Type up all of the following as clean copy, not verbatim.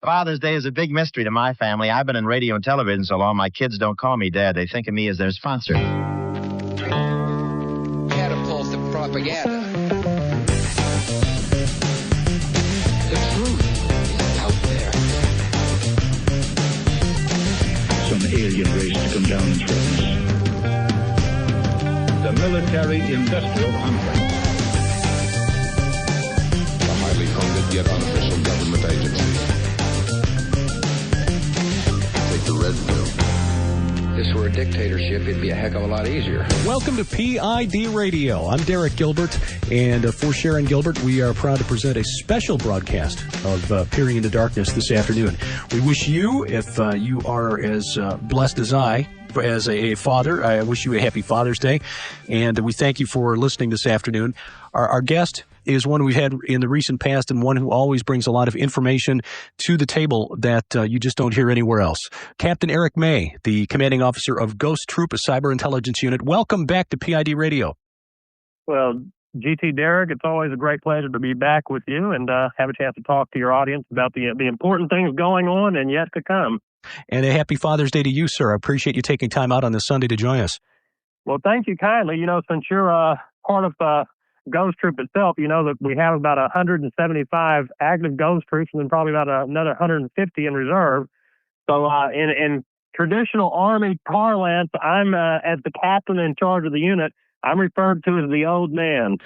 Father's Day is a big mystery to my family. I've been in radio and television so long, my kids don't call me Dad. They think of me as their sponsor. Catapults of propaganda. The truth is out there. Some alien race to come down and threaten us. The military-industrial complex. A highly funded yet unofficial government agency. Take the red pill. If this were a dictatorship, it'd be a heck of a lot easier. Welcome to PID Radio. I'm Derek Gilbert, and for Sharon Gilbert, we are proud to present a special broadcast of Peering into Darkness this afternoon. We wish you, if you are as blessed as I, as a father, I wish you a happy Father's Day, and we thank you for listening this afternoon. Our guest is one we've had in the recent past and one who always brings a lot of information to the table that you just don't hear anywhere else. Captain Eric May, the commanding officer of Ghost Troop, a cyberintelligence unit. Welcome back to PID Radio. Well, GT Derek, it's always a great pleasure to be back with you and have a chance to talk to your audience about the important things going on and yet to come. And a happy Father's Day to you, sir. I appreciate you taking time out on this Sunday to join us. Well, thank you kindly. You know, since you're part of Ghost Troop itself, you know that we have about 175 active Ghost Troops and then probably about another 150 in reserve. So in traditional Army parlance, I'm as the captain in charge of the unit. I'm referred to as the old man.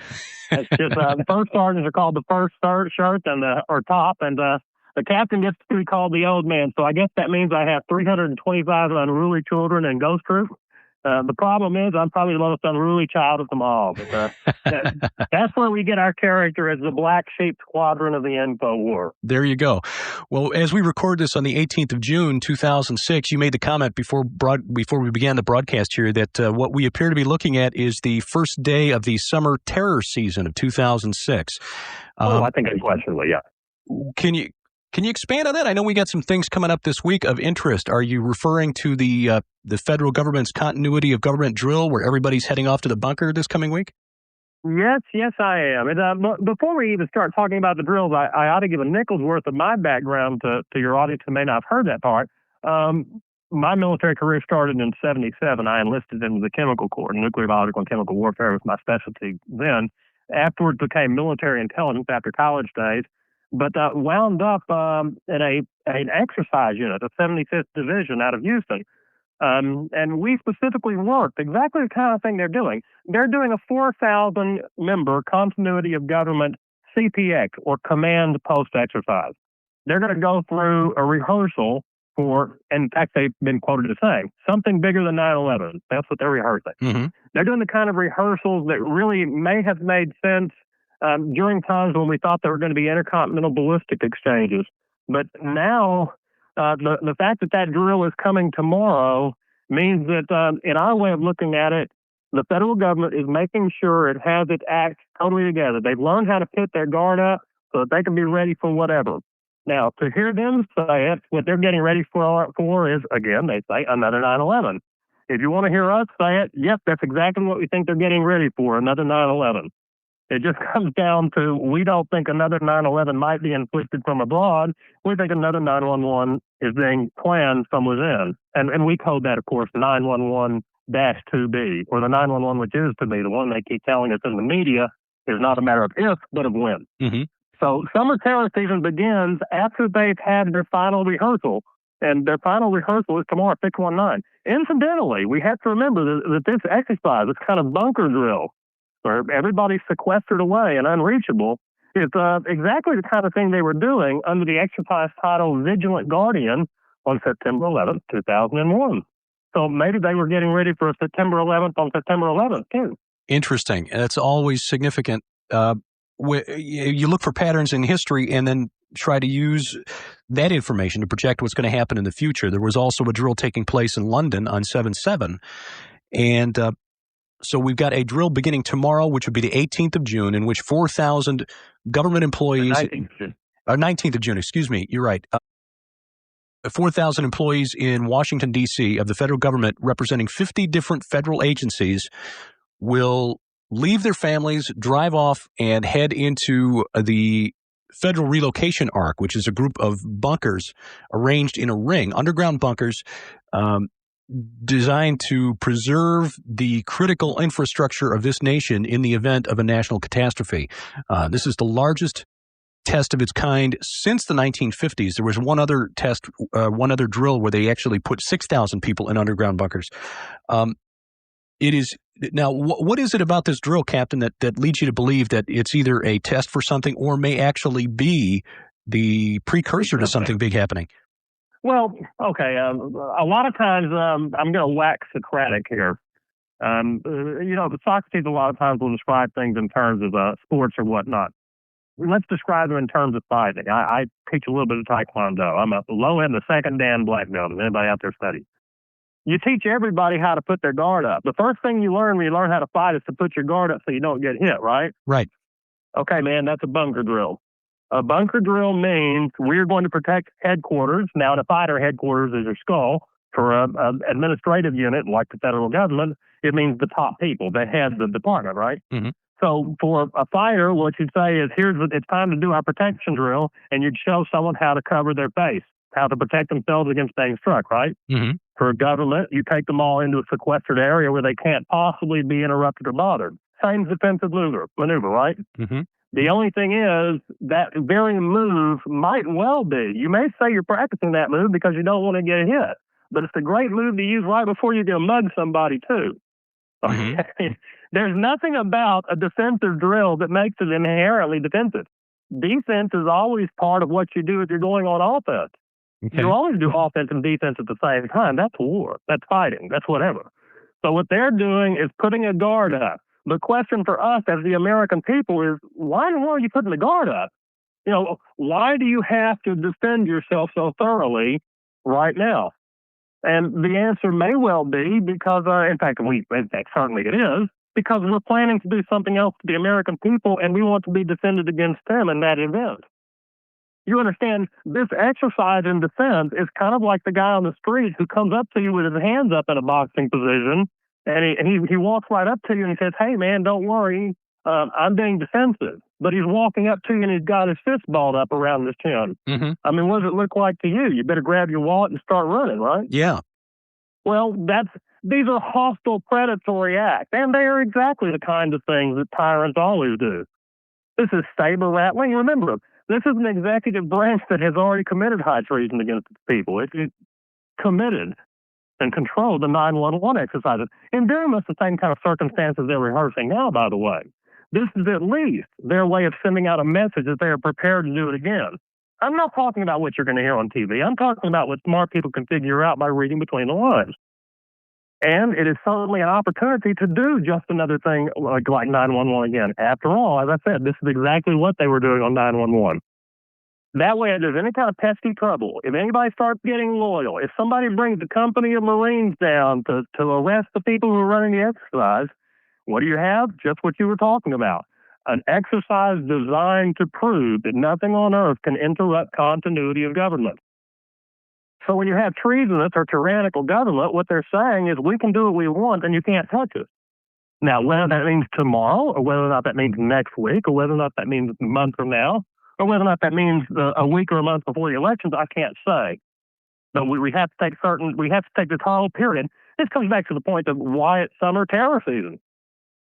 It's just first sergeants are called the first shirt and or top, and the captain gets to be called the old man. So I guess that means I have 325 unruly children in Ghost Troop. The problem is I'm probably the most unruly child of them all. But that's where we get our character as the black sheep squadron of the Info War. There you go. Well, as we record this on the 18th of June, 2006, you made the comment before we began the broadcast here that what we appear to be looking at is the first day of the summer terror season of 2006. I think unquestionably, yeah. Can you expand on that? I know we got some things coming up this week of interest. Are you referring to the federal government's continuity of government drill where everybody's heading off to the bunker this coming week? Yes, I am. And before we even start talking about the drills, I ought to give a nickel's worth of my background to your audience who may not have heard that part. My military career started in 1977. I enlisted into the Chemical Corps. Nuclear, biological, and chemical warfare was my specialty then. Afterwards became military intelligence after college days. But wound up in an exercise unit, the 75th Division out of Houston. And we specifically worked exactly the kind of thing they're doing. They're doing a 4,000-member continuity of government CPX, or command post exercise. They're going to go through a rehearsal for, in fact, they've been quoted as saying, something bigger than 9/11. That's what they're rehearsing. Mm-hmm. They're doing the kind of rehearsals that really may have made sense during times when we thought there were going to be intercontinental ballistic exchanges. But now, the fact that drill is coming tomorrow means that, in our way of looking at it, the federal government is making sure it has its act totally together. They've learned how to put their guard up so that they can be ready for whatever. Now, to hear them say it, what they're getting ready for is, again, they say, another 9/11. If you want to hear us say it, yep, that's exactly what we think they're getting ready for, another 9/11. It just comes down to, we don't think another 9/11 might be inflicted from abroad. We think another 9/11 is being planned from within. And we code that, of course, 9/11-2B, or the 9/11 which is to be, the one they keep telling us in the media is not a matter of if, but of when. Mm-hmm. So summer terror season begins after they've had their final rehearsal, and their final rehearsal is tomorrow, 6/19. Incidentally, we have to remember that this exercise, this kind of bunker drill, where everybody's sequestered away and unreachable, is exactly the kind of thing they were doing under the exercise title Vigilant Guardian on September 11th, 2001. So maybe they were getting ready for a September 11th on September 11th, too. Interesting. That's always significant. You look for patterns in history and then try to use that information to project what's going to happen in the future. There was also a drill taking place in London on 7/7, and so we've got a drill beginning tomorrow, which would be the 18th of June, in which 4,000 government employees... 19th of June, excuse me, you're right. 4,000 employees in Washington, D.C. of the federal government representing 50 different federal agencies will leave their families, drive off, and head into the Federal Relocation Arc, which is a group of bunkers arranged in a ring, underground bunkers, designed to preserve the critical infrastructure of this nation in the event of a national catastrophe. This is the largest test of its kind since the 1950s. There was one other test, one other drill where they actually put 6,000 people in underground bunkers. It is now. What is it about this drill, Captain, that leads you to believe that it's either a test for something or may actually be the precursor to something big happening? Well, okay. A lot of times, I'm going to wax Socratic here. Socrates a lot of times will describe things in terms of sports or whatnot. Let's describe them in terms of fighting. I teach a little bit of Taekwondo. I'm a low end, the second Dan black belt. Anybody out there study? You teach everybody how to put their guard up. The first thing you learn when you learn how to fight is to put your guard up so you don't get hit, right? Right. Okay, man, that's a bunker drill. A bunker drill means we're going to protect headquarters. Now, the fighter headquarters is your skull. For an administrative unit like the federal government, it means the top people, the head of the department, right? Mm-hmm. So for a fighter, what you'd say is, it's time to do our protection drill, and you'd show someone how to cover their face, how to protect themselves against being struck, right? Mm-hmm. For a government, you take them all into a sequestered area where they can't possibly be interrupted or bothered. Same defensive maneuver, right? Mm-hmm. The only thing is that very move might well be. You may say you're practicing that move because you don't want to get hit, but it's a great move to use right before you go mug somebody too. Mm-hmm. There's nothing about a defensive drill that makes it inherently defensive. Defense is always part of what you do if you're going on offense. Okay. You always do offense and defense at the same time. That's war. That's fighting. That's whatever. So what they're doing is putting a guard up. The question for us as the American people is, why in the world are you putting the guard up? Why do you have to defend yourself so thoroughly right now? And the answer may well be because, in fact, certainly it is, because we're planning to do something else to the American people, and we want to be defended against them in that event. You understand, this exercise in defense is kind of like the guy on the street who comes up to you with his hands up in a boxing position, and he walks right up to you and he says, "Hey, man, don't worry, I'm being defensive." But he's walking up to you and he's got his fist balled up around his chin. Mm-hmm. I mean, what does it look like to you? You better grab your wallet and start running, right? Yeah. Well, these are hostile, predatory acts, and they are exactly the kind of things that tyrants always do. This is saber rattling. Remember, this is an executive branch that has already committed high treason against its people. It committed and controlled the 911 exercises. In doing this, the same kind of circumstances they're rehearsing now, by the way. This is at least their way of sending out a message that they are prepared to do it again. I'm not talking about what you're going to hear on TV. I'm talking about what smart people can figure out by reading between the lines. And it is certainly an opportunity to do just another thing like 911 again. After all, as I said, this is exactly what they were doing on 911. That way, if there's any kind of pesky trouble, if anybody starts getting loyal, if somebody brings a company of Marines down to arrest the people who are running the exercise, what do you have? Just what you were talking about. An exercise designed to prove that nothing on earth can interrupt continuity of government. So when you have treasonous or tyrannical government, what they're saying is we can do what we want and you can't touch us. Now, whether that means tomorrow or whether or not that means next week or whether or not that means a month from now or whether or not that means a week or a month before the elections, I can't say. But we have to take this whole period. This comes back to the point of why it's summer terror season.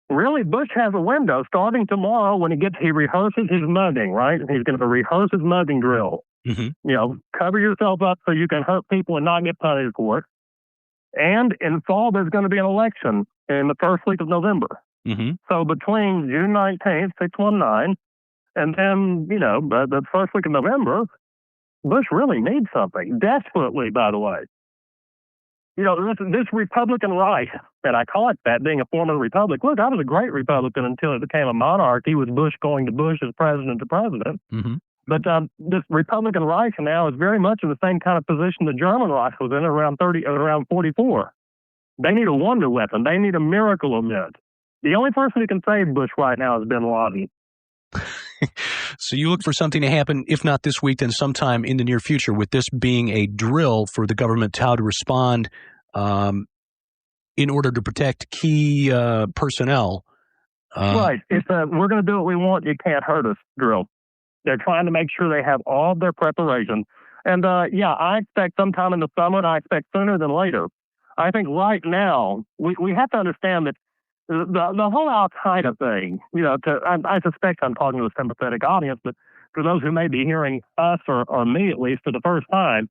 Really, Bush has a window starting tomorrow when he rehearses his mugging, right? He's going to rehearse his mugging drill. Mm-hmm. Cover yourself up so you can hurt people and not get punished for it. And in fall, there's going to be an election in the first week of November. Mm-hmm. So between June 19th, 619, and then, the first week of November, Bush really needs something. Desperately, by the way. This Republican right, and I call it that, being a former republic. Look, I was a great Republican until it became a monarchy with Bush going to Bush as president to president. Mm-hmm. But this Republican Reich now is very much in the same kind of position the German Reich was in around 44. They need a wonder weapon. They need a miracle event. The only person who can save Bush right now is bin Laden. So you look for something to happen, if not this week, then sometime in the near future, with this being a drill for the government how to respond in order to protect key personnel. Right. It's we're going to do what we want. You can't hurt us drill. They're trying to make sure they have all of their preparations. And I expect sometime in the summer, and I expect sooner than later. I think right now, we have to understand that the whole Al-Qaeda thing, I suspect I'm talking to a sympathetic audience, but for those who may be hearing us or me at least for the first time,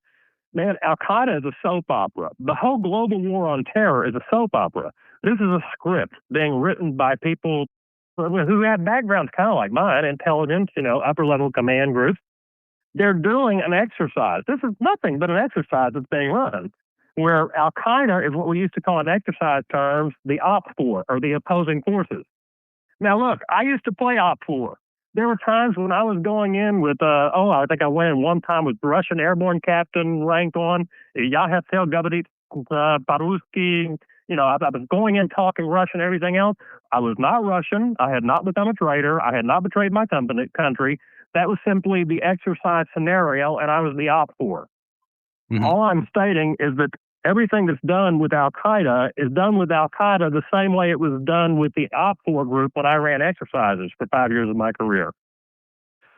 man, Al-Qaeda is a soap opera. The whole global war on terror is a soap opera. This is a script being written by people who have backgrounds kind of like mine, intelligence, upper-level command groups. They're doing an exercise. This is nothing but an exercise that's being run, where Al-Qaeda is what we used to call in exercise terms the Op-4, or the opposing forces. Now, look, I used to play Op-4. There were times when I was going in with, I think I went in one time with Russian airborne captain ranked on, Я хотел говорить по-русски. I was going in talking Russian and everything else. I was not Russian. I had not become a traitor. I had not betrayed my country. That was simply the exercise scenario, and I was the Op-4. Mm-hmm. All I'm stating is that everything that's done with Al-Qaeda is done with Al-Qaeda the same way it was done with the Op-4 group when I ran exercises for 5 years of my career.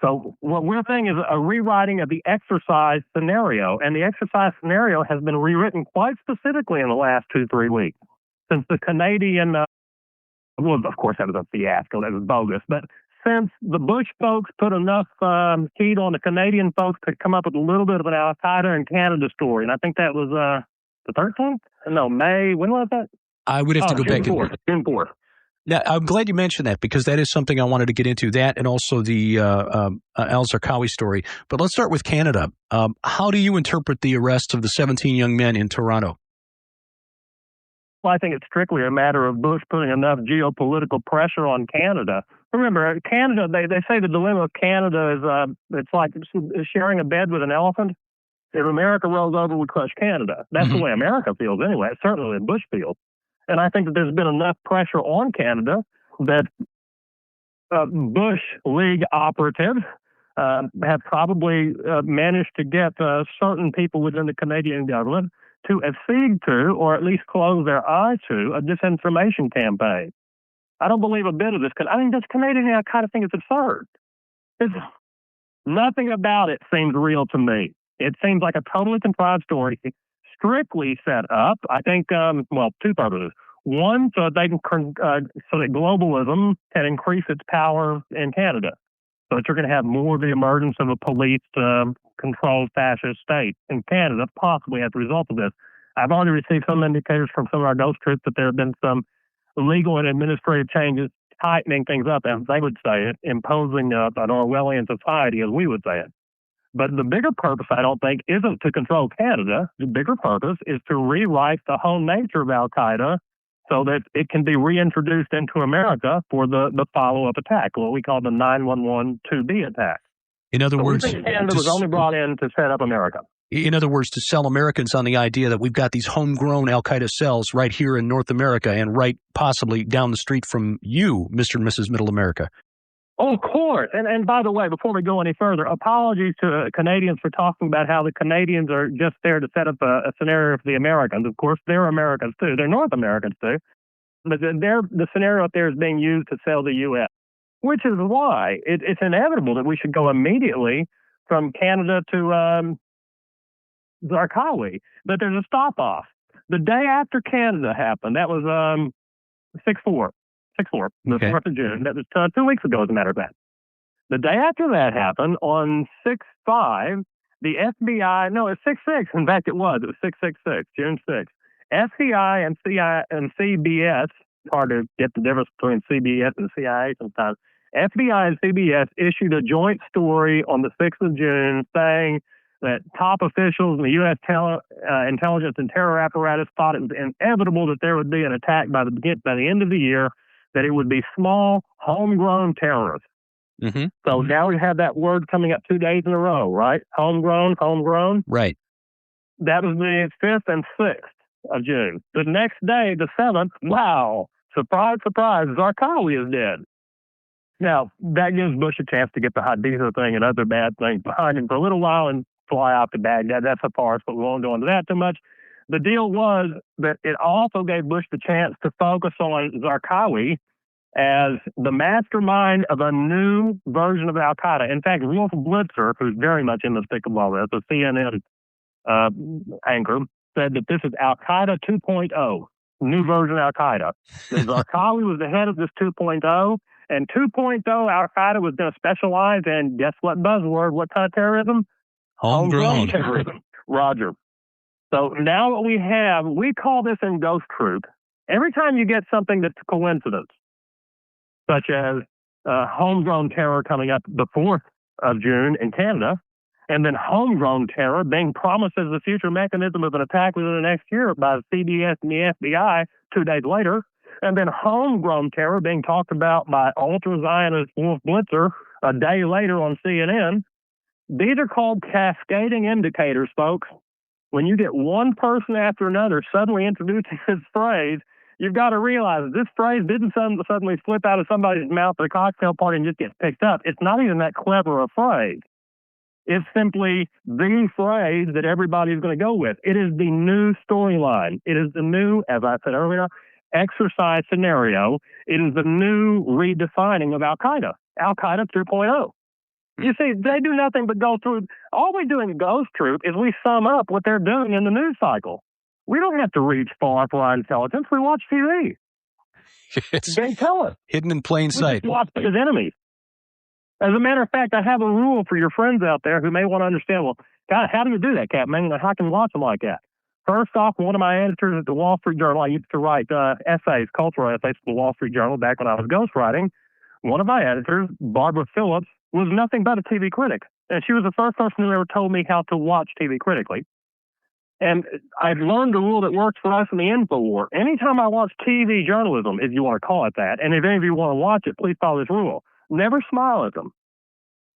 So what we're saying is a rewriting of the exercise scenario, and the exercise scenario has been rewritten quite specifically in the last 2-3 weeks. Since the Canadian, of course that was a fiasco, that was bogus, but since the Bush folks put enough heat on the Canadian folks to come up with a little bit of an Al-Qaeda in Canada story, and I think that was the 13th? No, May. When was that? I would have to go back. June 4th. Now, I'm glad you mentioned that because that is something I wanted to get into, that and also the al-Zarqawi story. But let's start with Canada. How do you interpret the arrest of the 17 young men in Toronto? Well, I think it's strictly a matter of Bush putting enough geopolitical pressure on Canada. Remember, Canada, they say the dilemma of Canada is it's like sharing a bed with an elephant. If America rolls over, we crush Canada. That's the way America feels anyway. It's certainly the Bush feels. And I think that there's been enough pressure on Canada that Bush League operatives have probably managed to get certain people within the Canadian government to accede to, or at least close their eye to, a disinformation campaign. I don't believe a bit of this. I mean, this Canadian kind of thing is absurd. Nothing about it seems real to me. It seems like a totally contrived story, strictly set up. I think, two purposes. One, so that globalism can increase its power in Canada, so that you're going to have more of the emergence of a police-controlled fascist state in Canada, possibly as a result of this. I've already received some indicators from some of our ghost troops that there have been some legal and administrative changes tightening things up, as they would say it, imposing an Orwellian society, as we would say it. But the bigger purpose, I don't think, isn't to control Canada. The bigger purpose is to rewrite the whole nature of Al-Qaeda so that it can be reintroduced into America for the follow-up attack, what we call the 9/11 2B attack. In other words, Canada was only brought in to set up America. In other words, to sell Americans on the idea that we've got these homegrown Al-Qaeda cells right here in North America and right possibly down the street from you, Mr. and Mrs. Middle America. Oh, of course. And by the way, before we go any further, apologies to Canadians for talking about how the Canadians are just there to set up a scenario for the Americans. Of course, they're Americans too. They're North Americans too. But the scenario up there is being used to sell the U.S., which is why it's inevitable that we should go immediately from Canada to Zarqawi. But there's a stop-off. The day after Canada happened, that was 6/4. The 4th of June. That was 2 weeks ago, as a matter of fact. The day after that happened, on 6/5, the FBI, no, it's 6/6. In fact, it was 6/6/6, June 6th. FBI and CBS, hard to get the difference between CBS and CIA sometimes. FBI and CBS issued a joint story on the 6th of June saying that top officials in the U.S. intelligence and terror apparatus thought it was inevitable that there would be an attack by the end of the year, that it would be small, homegrown terrorists. Mm-hmm. So now we have that word coming up 2 days in a row, right? Homegrown. Right. That was the 5th and 6th of June. The next day, the 7th, wow, surprise, surprise, Zarqawi is dead. Now, that gives Bush a chance to get the Haditha thing and other bad things behind him for a little while and fly off to Baghdad. That's a farce, but we won't go into that too much. The deal was that it also gave Bush the chance to focus on Zarqawi as the mastermind of a new version of Al Qaeda. In fact, Wolf Blitzer, who's very much in the thick of all this, a CNN anchor, said that this is Al Qaeda 2.0, new version of Al Qaeda. Zarqawi was the head of this 2.0, and 2.0 Al Qaeda was going to specialize in, guess what buzzword, what kind of terrorism? Homegrown terrorism. Roger. So now what we have, we call this in Ghost Troop. Every time you get something that's a coincidence, such as homegrown terror coming up the 4th of June in Canada, and then homegrown terror being promised as the future mechanism of an attack within the next year by the CBS and the FBI 2 days later, and then homegrown terror being talked about by ultra-Zionist Wolf Blitzer a day later on CNN. These are called cascading indicators, folks. When you get one person after another suddenly introducing this phrase, you've got to realize that this phrase didn't suddenly slip out of somebody's mouth at a cocktail party and just get picked up. It's not even that clever a phrase. It's simply the phrase that everybody's going to go with. It is the new storyline. It is the new, as I said earlier, exercise scenario. It is the new redefining of Al Qaeda 2.0. You see, they do nothing but go through. All we do in Ghost Troop is we sum up what they're doing in the news cycle. We don't have to reach far for our intelligence. We watch TV. They tell us. Hidden in plain sight. We watch his enemies. As a matter of fact, I have a rule for your friends out there who may want to understand, well, God, how do you do that, Capt? How can you watch them like that? First off, one of my editors at the Wall Street Journal, I used to write essays, cultural essays for the Wall Street Journal back when I was ghostwriting. One of my editors, Barbara Phillips, was nothing but a TV critic. And she was the first person who ever told me how to watch TV critically. And I've learned a rule that works for us in the info war. Anytime I watch TV journalism, if you want to call it that, and if any of you want to watch it, please follow this rule. Never smile at them.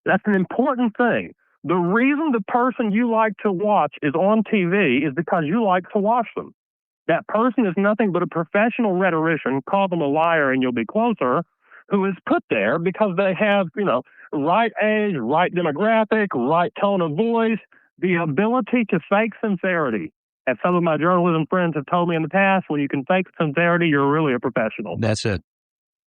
That's an important thing. The reason the person you like to watch is on TV is because you like to watch them. That person is nothing but a professional rhetorician, call them a liar and you'll be closer, who is put there because they have, right age, right demographic, right tone of voice, the ability to fake sincerity. As some of my journalism friends have told me in the past, when you can fake sincerity, you're really a professional. That's it.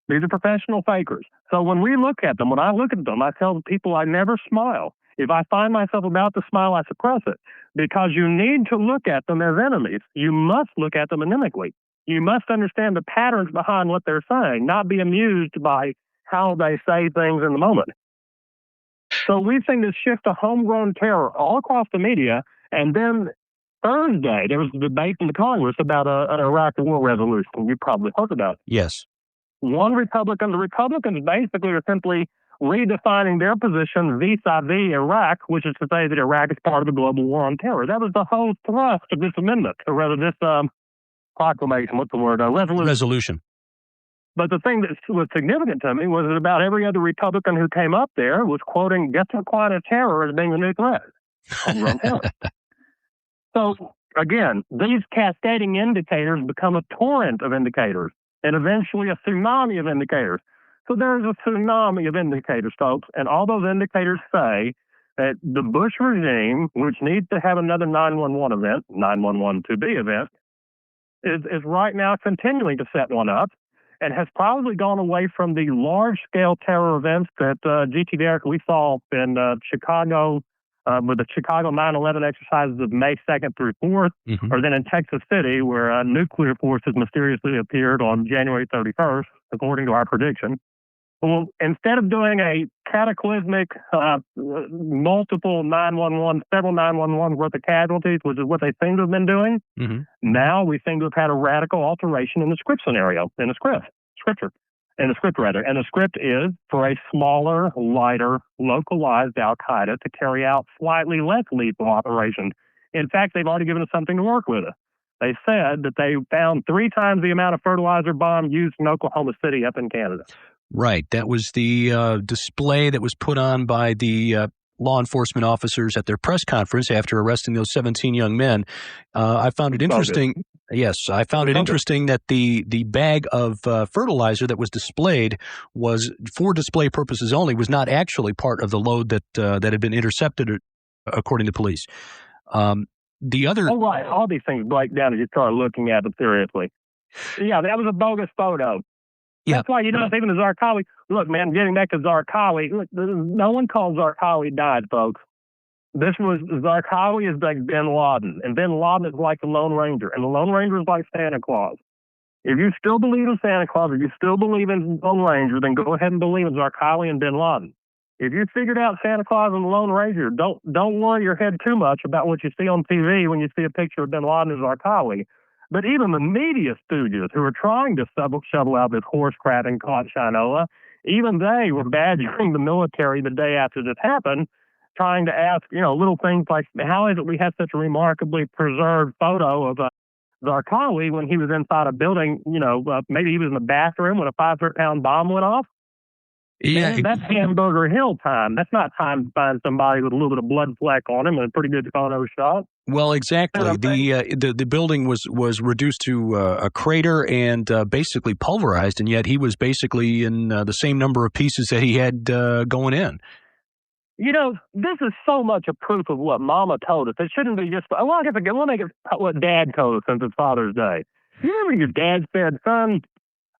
These are professional fakers. So when we look at them, when I look at them, I tell the people I never smile. If I find myself about to smile, I suppress it. Because you need to look at them as enemies. You must look at them inimically. You must understand the patterns behind what they're saying, not be amused by how they say things in the moment. So we've seen this shift to homegrown terror all across the media. And then Thursday, there was a debate in the Congress about an Iraq war resolution. You probably heard about it. Yes. The Republicans basically are simply redefining their position vis-a-vis Iraq, which is to say that Iraq is part of the global war on terror. That was the whole thrust of this amendment, or rather this proclamation, resolution. But the thing that was significant to me was that about every other Republican who came up there was quoting Gestapo terror as being the new threat. Homegrown terror. So, again, these cascading indicators become a torrent of indicators and eventually a tsunami of indicators. So there's a tsunami of indicators, folks, and all those indicators say that the Bush regime, which needs to have another 911 event, 911-2B event, is right now continuing to set one up and has probably gone away from the large-scale terror events that G.T. Derrick, we saw in Chicago with the Chicago 9/11 exercises of May 2nd through 4th, or then in Texas City, where nuclear forces mysteriously appeared on January 31st, according to our prediction. Well, instead of doing a cataclysmic, multiple 911, several 911 worth of casualties, which is what they seem to have been doing, now we seem to have had a radical alteration in the script scenario, in the script rather. And the script is for a smaller, lighter, localized Al-Qaeda to carry out slightly less lethal operations. In fact, they've already given us something to work with. They said that they found 3 times the amount of fertilizer bomb used in Oklahoma City up in Canada. Right. That was the display that was put on by the law enforcement officers at their press conference after arresting those 17 young men. I found it interesting. Yes, I found it interesting that the bag of fertilizer that was displayed was for display purposes only, was not actually part of the load that had been intercepted, according to police. The other, right, all these things break down as you start looking at them seriously. Yeah, that was a bogus photo. Yeah. That's why, even the Zarqawi, look, man, getting back to Zarqawi, look, no one calls Zarqawi died, folks. Zarqawi is like bin Laden, and bin Laden is like the Lone Ranger, and the Lone Ranger is like Santa Claus. If you still believe in Santa Claus, if you still believe in Lone Ranger, then go ahead and believe in Zarqawi and bin Laden. If you figured out Santa Claus and the Lone Ranger, don't worry your head too much about what you see on TV when you see a picture of bin Laden and Zarqawi. But even the media stooges who are trying to shovel out this horse crap in Conchanola, even they were badgering the military the day after this happened, trying to ask, little things like, how is it we have such a remarkably preserved photo of Zarqawi when he was inside a building, maybe he was in the bathroom when a 500-pound bomb went off? Yeah, Man, that's Hamburger Hill time. That's not time to find somebody with a little bit of blood fleck on him and a pretty good photo shot. Well, exactly. The building was reduced to a crater and basically pulverized, and yet he was basically in the same number of pieces that he had going in. This is so much a proof of what Mama told us. It shouldn't be just, well, I guess we'll make it what Dad told us since it's Father's Day. You remember your dad said, son,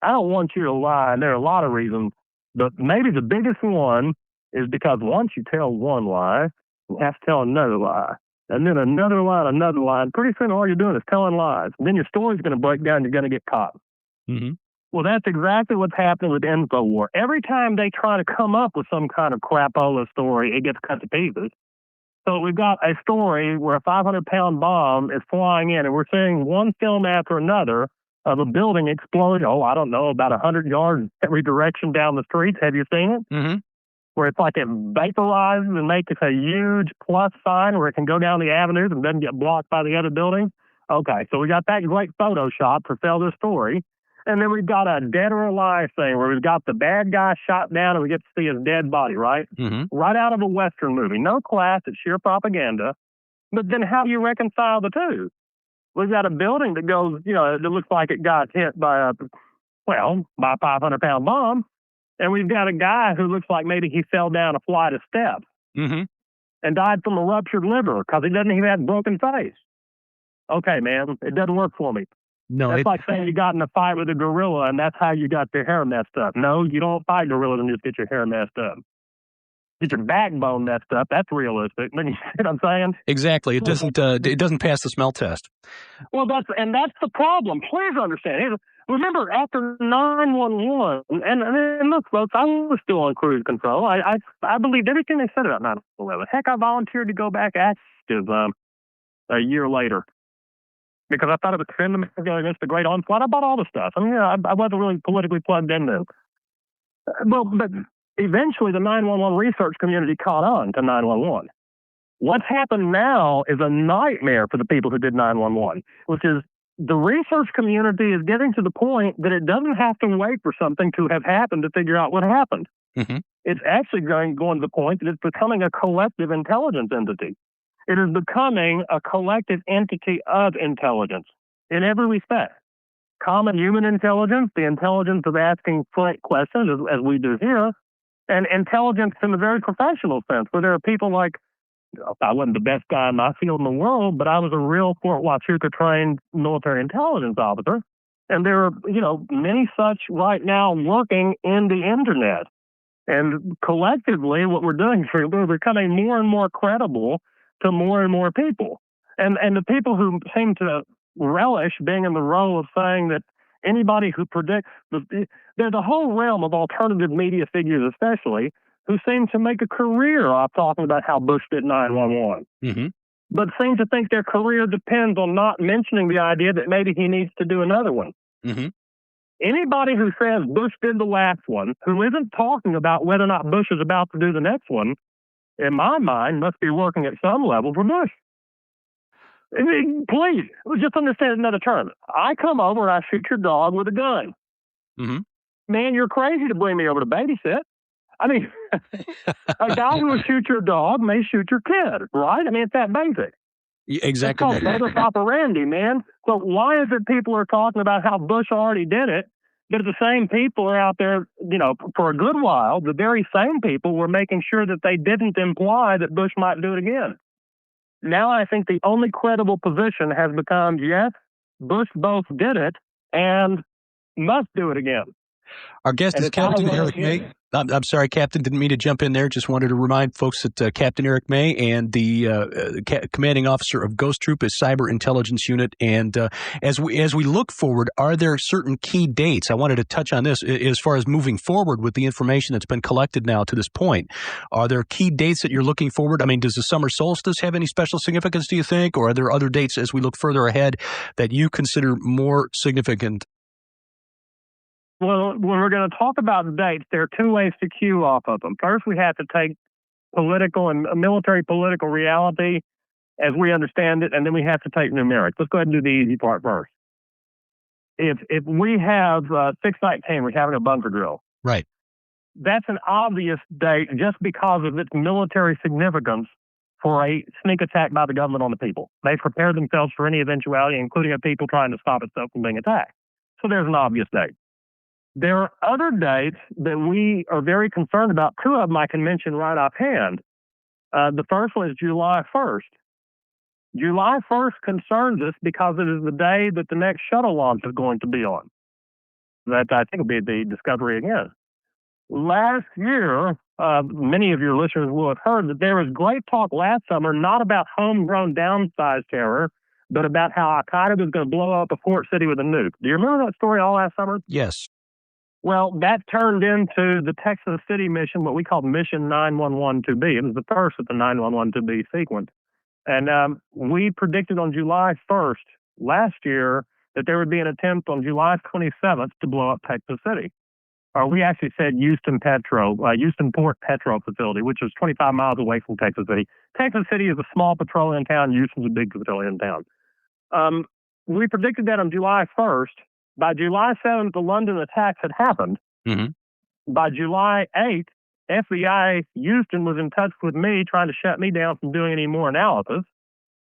I don't want you to lie, and there are a lot of reasons, but maybe the biggest one is because once you tell one lie, you have to tell another lie, and then another lie, and another lie, and pretty soon all you're doing is telling lies. And then your story's going to break down, you're going to get caught. Mm-hmm. Well, that's exactly what's happening with InfoWar. Every time they try to come up with some kind of crapola story, it gets cut to pieces. So we've got a story where a 500-pound bomb is flying in, and we're seeing one film after another of a building exploding, about 100 yards every direction down the streets. Have you seen it? Mm-hmm. Where it's like it vaporizes and makes a huge plus sign where it can go down the avenues and doesn't get blocked by the other buildings. Okay, so we got that great Photoshop to sell this story. And then we've got a dead or alive thing where we've got the bad guy shot down and we get to see his dead body, right? Mm-hmm. Right out of a Western movie. No class, it's sheer propaganda. But then how do you reconcile the two? We've got a building that goes, it looks like it got hit by a 500-pound bomb. And we've got a guy who looks like maybe he fell down a flight of steps and died from a ruptured liver because he doesn't even have a broken face. Okay, man, it doesn't work for me. No, that's like saying you got in a fight with a gorilla and that's how you got your hair messed up. No, you don't fight gorillas and just get your hair messed up. Get your backbone messed up. That's realistic. You see what I'm saying? Exactly. It doesn't pass the smell test. Well, that's the problem. Please understand. Remember, after 911, and look, folks, I was still on cruise control. I believed everything they said about 9/11. Heck, I volunteered to go back active a year later. Because I thought it was defending against the great onslaught. I bought all the stuff. I wasn't really politically plugged into. Well, but eventually the 911 research community caught on to 911. What's happened now is a nightmare for the people who did 911, which is the research community is getting to the point that it doesn't have to wait for something to have happened to figure out what happened. Mm-hmm. It's actually going to the point that it's becoming a collective intelligence entity. It is becoming a collective entity of intelligence in every respect. Common human intelligence, the intelligence of asking frank questions, as we do here, and intelligence in a very professional sense, where there are people like, I wasn't the best guy in my field in the world, but I was a real Fort Huachuca trained military intelligence officer. And there are, many such right now working in the internet. And collectively, what we're doing is we're becoming more and more credible to more and more people. And the people who seem to relish being in the role of saying that anybody who predicts, there's a whole realm of alternative media figures especially, who seem to make a career off talking about how Bush did 9/11. Mm-hmm. But seem to think their career depends on not mentioning the idea that maybe he needs to do another one. Mm-hmm. Anybody who says Bush did the last one, who isn't talking about whether or not Bush is about to do the next one, in my mind, must be working at some level for Bush. Please, just understand another term. I come over and I shoot your dog with a gun. Mm-hmm. Man, you're crazy to bring me over to babysit. A guy who will shoot your dog may shoot your kid, right? It's that basic. Yeah, exactly. It's called modus operandi, man. So why is it people are talking about how Bush already did it, but the same people are out there, for a good while, the very same people were making sure that they didn't imply that Bush might do it again. Now I think the only credible position has become, yes, Bush both did it and must do it again. Our guest is Captain Eric May. I'm sorry, Captain, didn't mean to jump in there. Just wanted to remind folks that Captain Eric May and the commanding officer of Ghost Troop is Cyberintelligence Unit. And as we look forward, are there certain key dates? I wanted to touch on this as far as moving forward with the information that's been collected now to this point. Are there key dates that you're looking forward? I mean, does the summer solstice have any special significance, do you think? Or are there other dates as we look further ahead that you consider more significant? Well, when we're going to talk about dates, there are two ways to cue off of them. First, we have to take political and military political reality as we understand it, and then we have to take numerics. Let's go ahead and do the easy part first. If we have 6/19, we're having a bunker drill. Right. That's an obvious date just because of its military significance for a sneak attack by the government on the people. They prepared themselves for any eventuality, including a people trying to stop itself from being attacked. So there's an obvious date. There are other dates that we are very concerned about. Two of them I can mention right offhand. The first one is July 1st. July 1st concerns us because it is the day that the next shuttle launch is going to be on. That I think will be the Discovery again. Last year, many of your listeners will have heard that there was great talk last summer, not about homegrown downsized terror, but about how Al-Qaeda was going to blow up a port city with a nuke. Do you remember that story all last summer? Yes. Well, that turned into the Texas City mission, what we called Mission 911-2B. It was the first of the 911-2B sequence. And we predicted on July 1st last year that there would be an attempt on July 27th to blow up Texas City. Or we actually said Houston Port Petro facility, which was 25 miles away from Texas City. Texas City is a small petroleum town. Houston's a big petroleum town. We predicted that on July 1st. By July 7th, the London attacks had happened. Mm-hmm. By July 8th, FBI Houston was in touch with me trying to shut me down from doing any more analysis.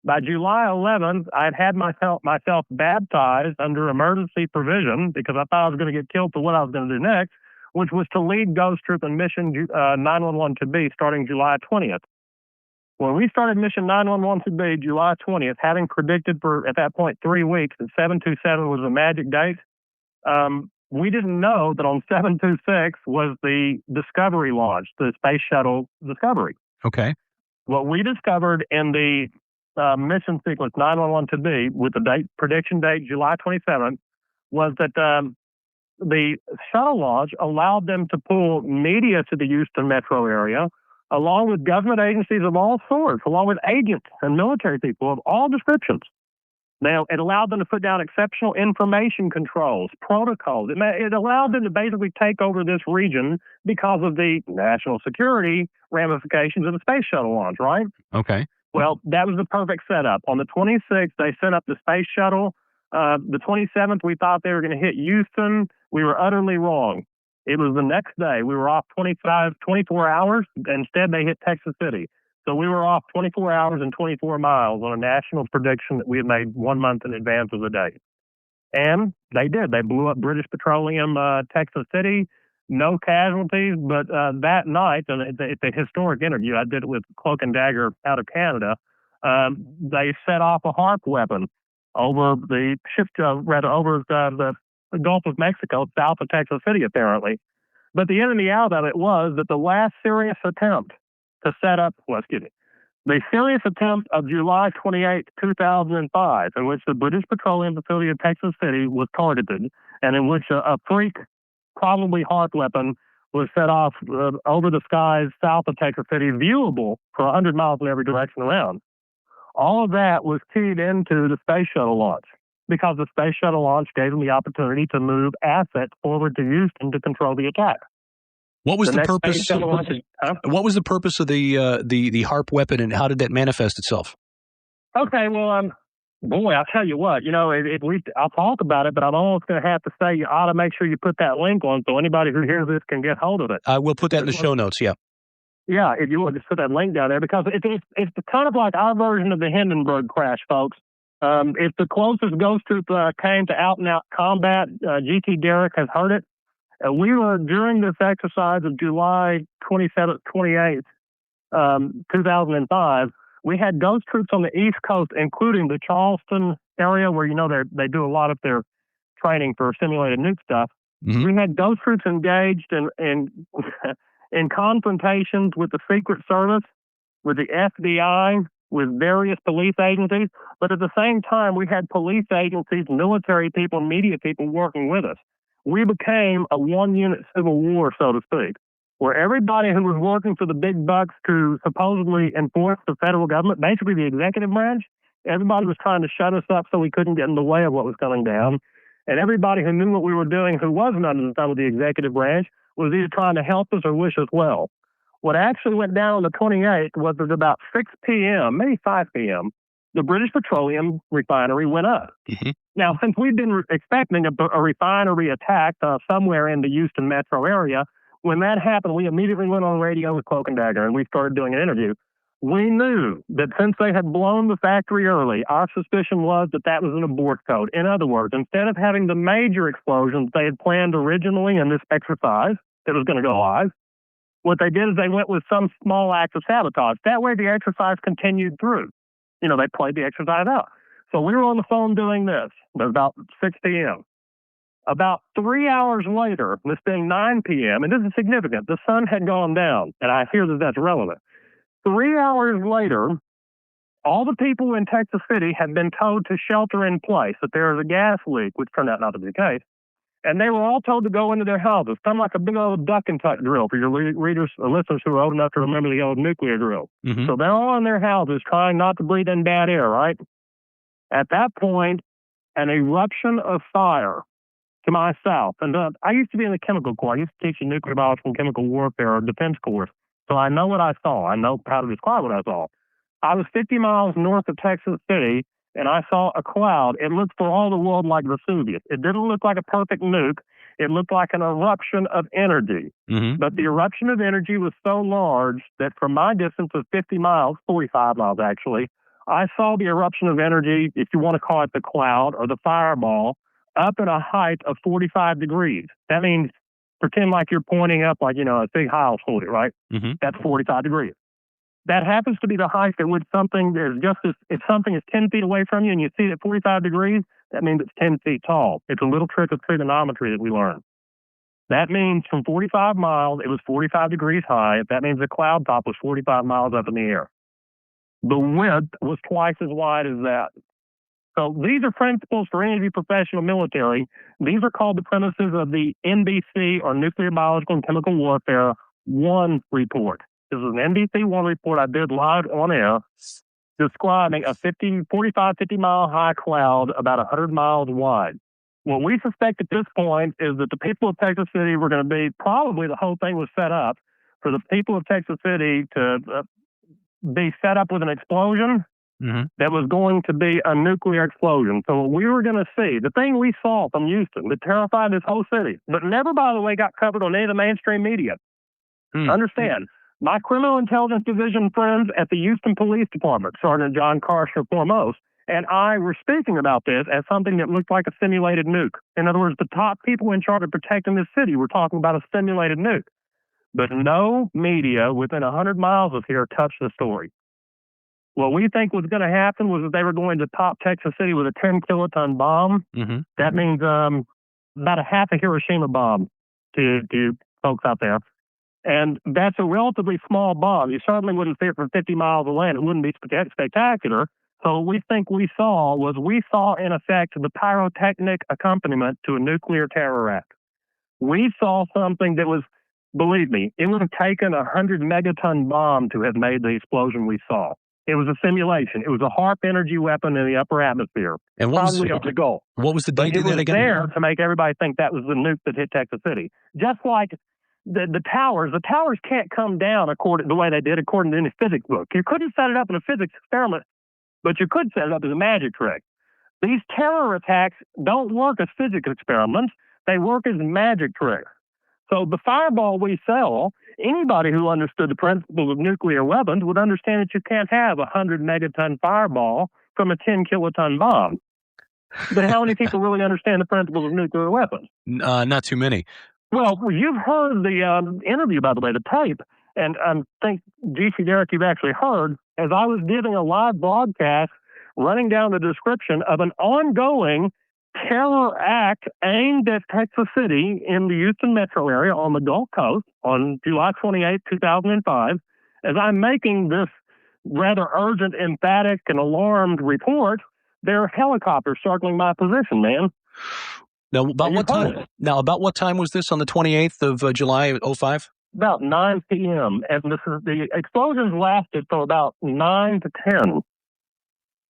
By July 11th, I had myself baptized under emergency provision because I thought I was going to get killed for what I was going to do next, which was to lead Ghost Troop in Mission 911-2B starting July 20th. When we started Mission 911-2B, July 20th, having predicted for, at that point, 3 weeks that 727 was a magic date, we didn't know that on 726 was the Discovery launch, the Space Shuttle Discovery. Okay. What we discovered in the mission sequence 911-2B with the prediction date July 27th was that the shuttle launch allowed them to pull media to the Houston metro area, along with government agencies of all sorts, along with agents and military people of all descriptions. Now, it allowed them to put down exceptional information controls, protocols. It allowed them to basically take over this region because of the national security ramifications of the space shuttle launch, right? Okay. Well, that was the perfect setup. On the 26th, they sent up the space shuttle. The 27th, we thought they were going to hit Houston. We were utterly wrong. It was the next day. We were off 24 hours. Instead, they hit Texas City. So we were off 24 hours and 24 miles on a national prediction that we had made 1 month in advance of the date. And they did. They blew up British Petroleum, Texas City. No casualties. But that night, and it's a historic interview. I did it with Cloak and Dagger out of Canada. They set off a HAARP weapon over the Gulf of Mexico, south of Texas City, apparently. But the enemy out of it was that the last serious attempt to set up, the serious attempt of July 28, 2005, in which the British Petroleum facility of Texas City was targeted, and in which a freak, probably HAARP weapon, was set off over the skies south of Texas City, viewable for 100 miles in every direction around. All of that was keyed into the space shuttle launch, because the space shuttle launch gave them the opportunity to move assets forward to Houston to control the attack. What was the purpose? What was the purpose of the HAARP weapon, and how did that manifest itself? Okay, well, boy, I'll tell you what. I'll talk about it, but I'm almost going to have to say you ought to make sure you put that link on so anybody who hears this can get hold of it. I will put that in the show notes. Yeah. Yeah, if you would just put that link down there, because it's kind of like our version of the Hindenburg crash, folks. If the closest Ghost Troop came to out-and-out combat, G.T. Derrick has heard it. We were, during this exercise of July 27th, 28th, 2005, we had Ghost Troops on the East Coast, including the Charleston area where, they do a lot of their training for simulated nuke stuff. Mm-hmm. We had ghost troops engaged in confrontations with the Secret Service, with the FBI, with various police agencies. But at the same time, we had police agencies, military people, media people working with us. We became a one-unit civil war, so to speak, where everybody who was working for the big bucks to supposedly enforce the federal government, basically the executive branch, everybody was trying to shut us up so we couldn't get in the way of what was coming down. And everybody who knew what we were doing, who wasn't under the thumb of the executive branch, was either trying to help us or wish us well. What actually went down on the 28th was at about 6 p.m., maybe 5 p.m., the British Petroleum refinery went up. Mm-hmm. Now, since we'd been expecting a refinery attack somewhere in the Houston metro area, when that happened, we immediately went on radio with Cloak Dagger and we started doing an interview. We knew that since they had blown the factory early, our suspicion was that that was an abort code. In other words, instead of having the major explosions they had planned originally in this exercise that was going to go live, what they did is they went with some small act of sabotage. That way the exercise continued through. You know, they played the exercise out. So we were on the phone doing this. It was about 6 p.m. About 3 hours later, this being 9 p.m., and this is significant, the sun had gone down, and I hear that that's relevant. 3 hours later, all the people in Texas City had been told to shelter in place, that there was a gas leak, which turned out not to be the case. And they were all told to go into their houses, kind of like a big old duck and tuck drill for your readers or listeners who are old enough to remember the old nuclear drill. Mm-hmm. So they're all in their houses trying not to breathe in bad air, right? At that point, an eruption of fire to my south. And I used to be in the chemical corps. I used to teach a nuclear biological and chemical warfare or defense course. So I know what I saw. I know how to describe what I saw. I was 50 miles north of Texas City, and I saw a cloud. It looked for all the world like Vesuvius. It didn't look like a perfect nuke. It looked like an eruption of energy. Mm-hmm. But the eruption of energy was so large that from my distance of 50 miles, 45 miles actually, I saw the eruption of energy, if you want to call it the cloud or the fireball, up at a height of 45 degrees. That means pretend like you're pointing up like, a big house holding, right? Mm-hmm. That's 45 degrees. That happens to be the height at which something is if something is 10 feet away from you and you see it at 45 degrees, that means it's 10 feet tall. It's a little trick of trigonometry that we learned. That means from 45 miles, it was 45 degrees high. That means the cloud top was 45 miles up in the air. The width was twice as wide as that. So these are principles for any of you professional military. These are called the premises of the NBC, or Nuclear, Biological, and Chemical Warfare 1 report. This is an NBC 1 report I did live on air describing a 45, 50-mile high cloud about 100 miles wide. What we suspect at this point is that the people of Texas City were going to be, probably the whole thing was set up for the people of Texas City to be set up with an explosion. Mm-hmm. That was going to be a nuclear explosion. So what we were going to see, the thing we saw from Houston that terrified this whole city, but never, by the way, got covered on any of the mainstream media. Understand, my criminal intelligence division friends at the Houston Police Department, Sergeant John Karsher foremost, and I were speaking about this as something that looked like a simulated nuke. In other words, the top people in charge of protecting this city were talking about a simulated nuke. But no media within 100 miles of here touched the story. What we think was going to happen was that they were going to top Texas City with a 10-kiloton bomb. Mm-hmm. That means about a half a Hiroshima bomb to folks out there. And that's a relatively small bomb. You certainly wouldn't see it from 50 miles away, and it wouldn't be spectacular. So what we think we saw, in effect, the pyrotechnic accompaniment to a nuclear terror act. We saw something that was, believe me, it would have taken a 100-megaton bomb to have made the explosion we saw. It was a simulation. It was a HAARP energy weapon in the upper atmosphere. And what probably up the goal. What was the date of that again? It was there to make everybody think that was the nuke that hit Texas City. Just like the towers. The towers can't come down the way they did according to any physics book. You couldn't set it up in a physics experiment, but you could set it up as a magic trick. These terror attacks don't work as physics experiments. They work as magic tricks. So the fireball we sell, anybody who understood the principles of nuclear weapons would understand that you can't have a 100-megaton fireball from a 10-kiloton bomb. But how many people really understand the principles of nuclear weapons? Not too many. Well, you've heard the interview, by the way, the tape, and I think, G.C. Derrick, you've actually heard, as I was giving a live broadcast, running down the description of an ongoing terror act aimed at Texas City in the Houston metro area on the Gulf Coast on July 28, 2005. As I'm making this rather urgent, emphatic, and alarmed report, there are helicopters circling my position, man. Now, about what time was this on the 28th of July, 05? About 9 p.m. And the explosions lasted from about 9 to 10.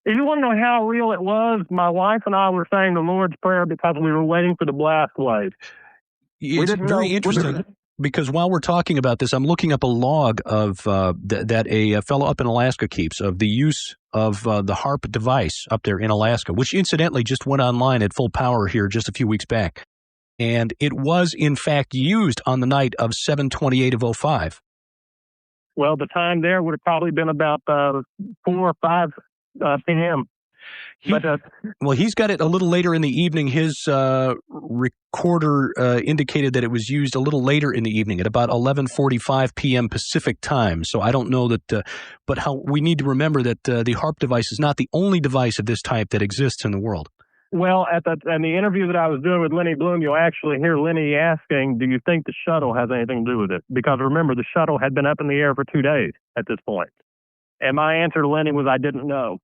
If you want to know how real it was, my wife and I were saying the Lord's Prayer because we were waiting for the blast wave. It's very interesting because while we're talking about this, I'm looking up a log of that a fellow up in Alaska keeps of the use of the HAARP device up there in Alaska, which incidentally just went online at full power here just a few weeks back. And it was, in fact, used on the night of 7/28 of 05. Well, the time there would have probably been about 4 or 5 p.m. He's got it a little later in the evening. His recorder indicated that it was used a little later in the evening at about 11:45 p.m. Pacific time. So I don't know that, but how we need to remember that the HAARP device is not the only device of this type that exists in the world. Well, in the interview that I was doing with Lenny Bloom, you'll actually hear Lenny asking, do you think the shuttle has anything to do with it? Because remember, the shuttle had been up in the air for 2 days at this point. And my answer to Lenny was I didn't know.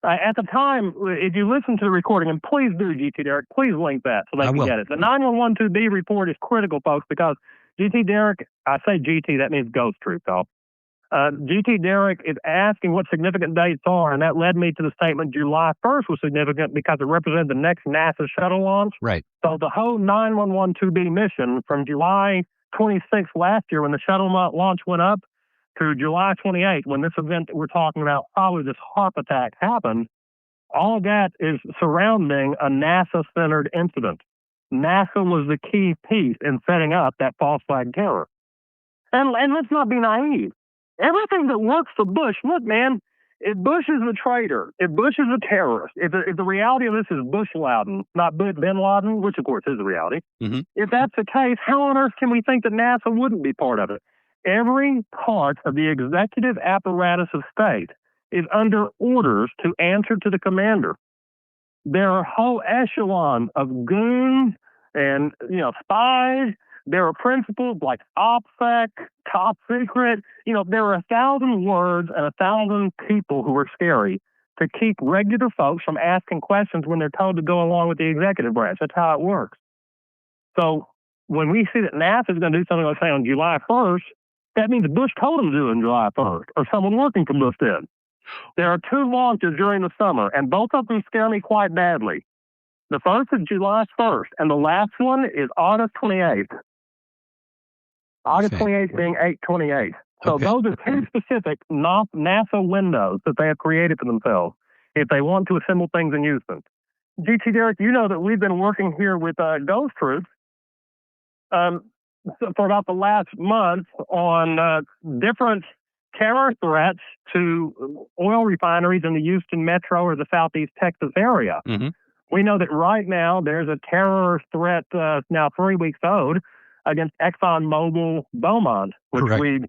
At the time, if you listen to the recording, and please do, GT Derek, please link that so they can get it. The 911-2B report is critical, folks, because GT Derek, I say GT, that means Ghost Troop, y'all. GT Derek is asking what significant dates are, and that led me to the statement July 1st was significant because it represented the next NASA shuttle launch. Right. So the whole 911-2B mission from July 26th last year when the shuttle launch went up to July 28th, when this event that we're talking about, probably this HAARP attack happened, all of that is surrounding a NASA-centered incident. NASA was the key piece in setting up that false flag terror. And let's not be naive. Everything that works for Bush, look, man, if Bush is a traitor, if Bush is a terrorist, if the reality of this is Bush Laden, not bin Laden, which of course is the reality, if that's the case, how on earth can we think that NASA wouldn't be part of it? Every part of the executive apparatus of state is under orders to answer to the commander. There are a whole echelon of goons and spies. There are principles like OPSEC, top secret. There are 1,000 words and 1,000 people who are scary to keep regular folks from asking questions when they're told to go along with the executive branch. That's how it works. So when we see that NASA is going to do something like say on July 1st, that means Bush told them to do it on July 1st, or someone working for Bush did. There are 2 launches during the summer, and both of them scare me quite badly. The first is July 1st, and the last one is August 28th. August 28th being 8/28. So those are 2 specific NASA windows that they have created for themselves if they want to assemble things in Houston. GT Derek, you know that we've been working here with Ghost Troops for about the last month on different terror threats to oil refineries in the Houston metro or the southeast Texas area. We know that right now there's a terror threat now 3 weeks old against ExxonMobil Beaumont, which we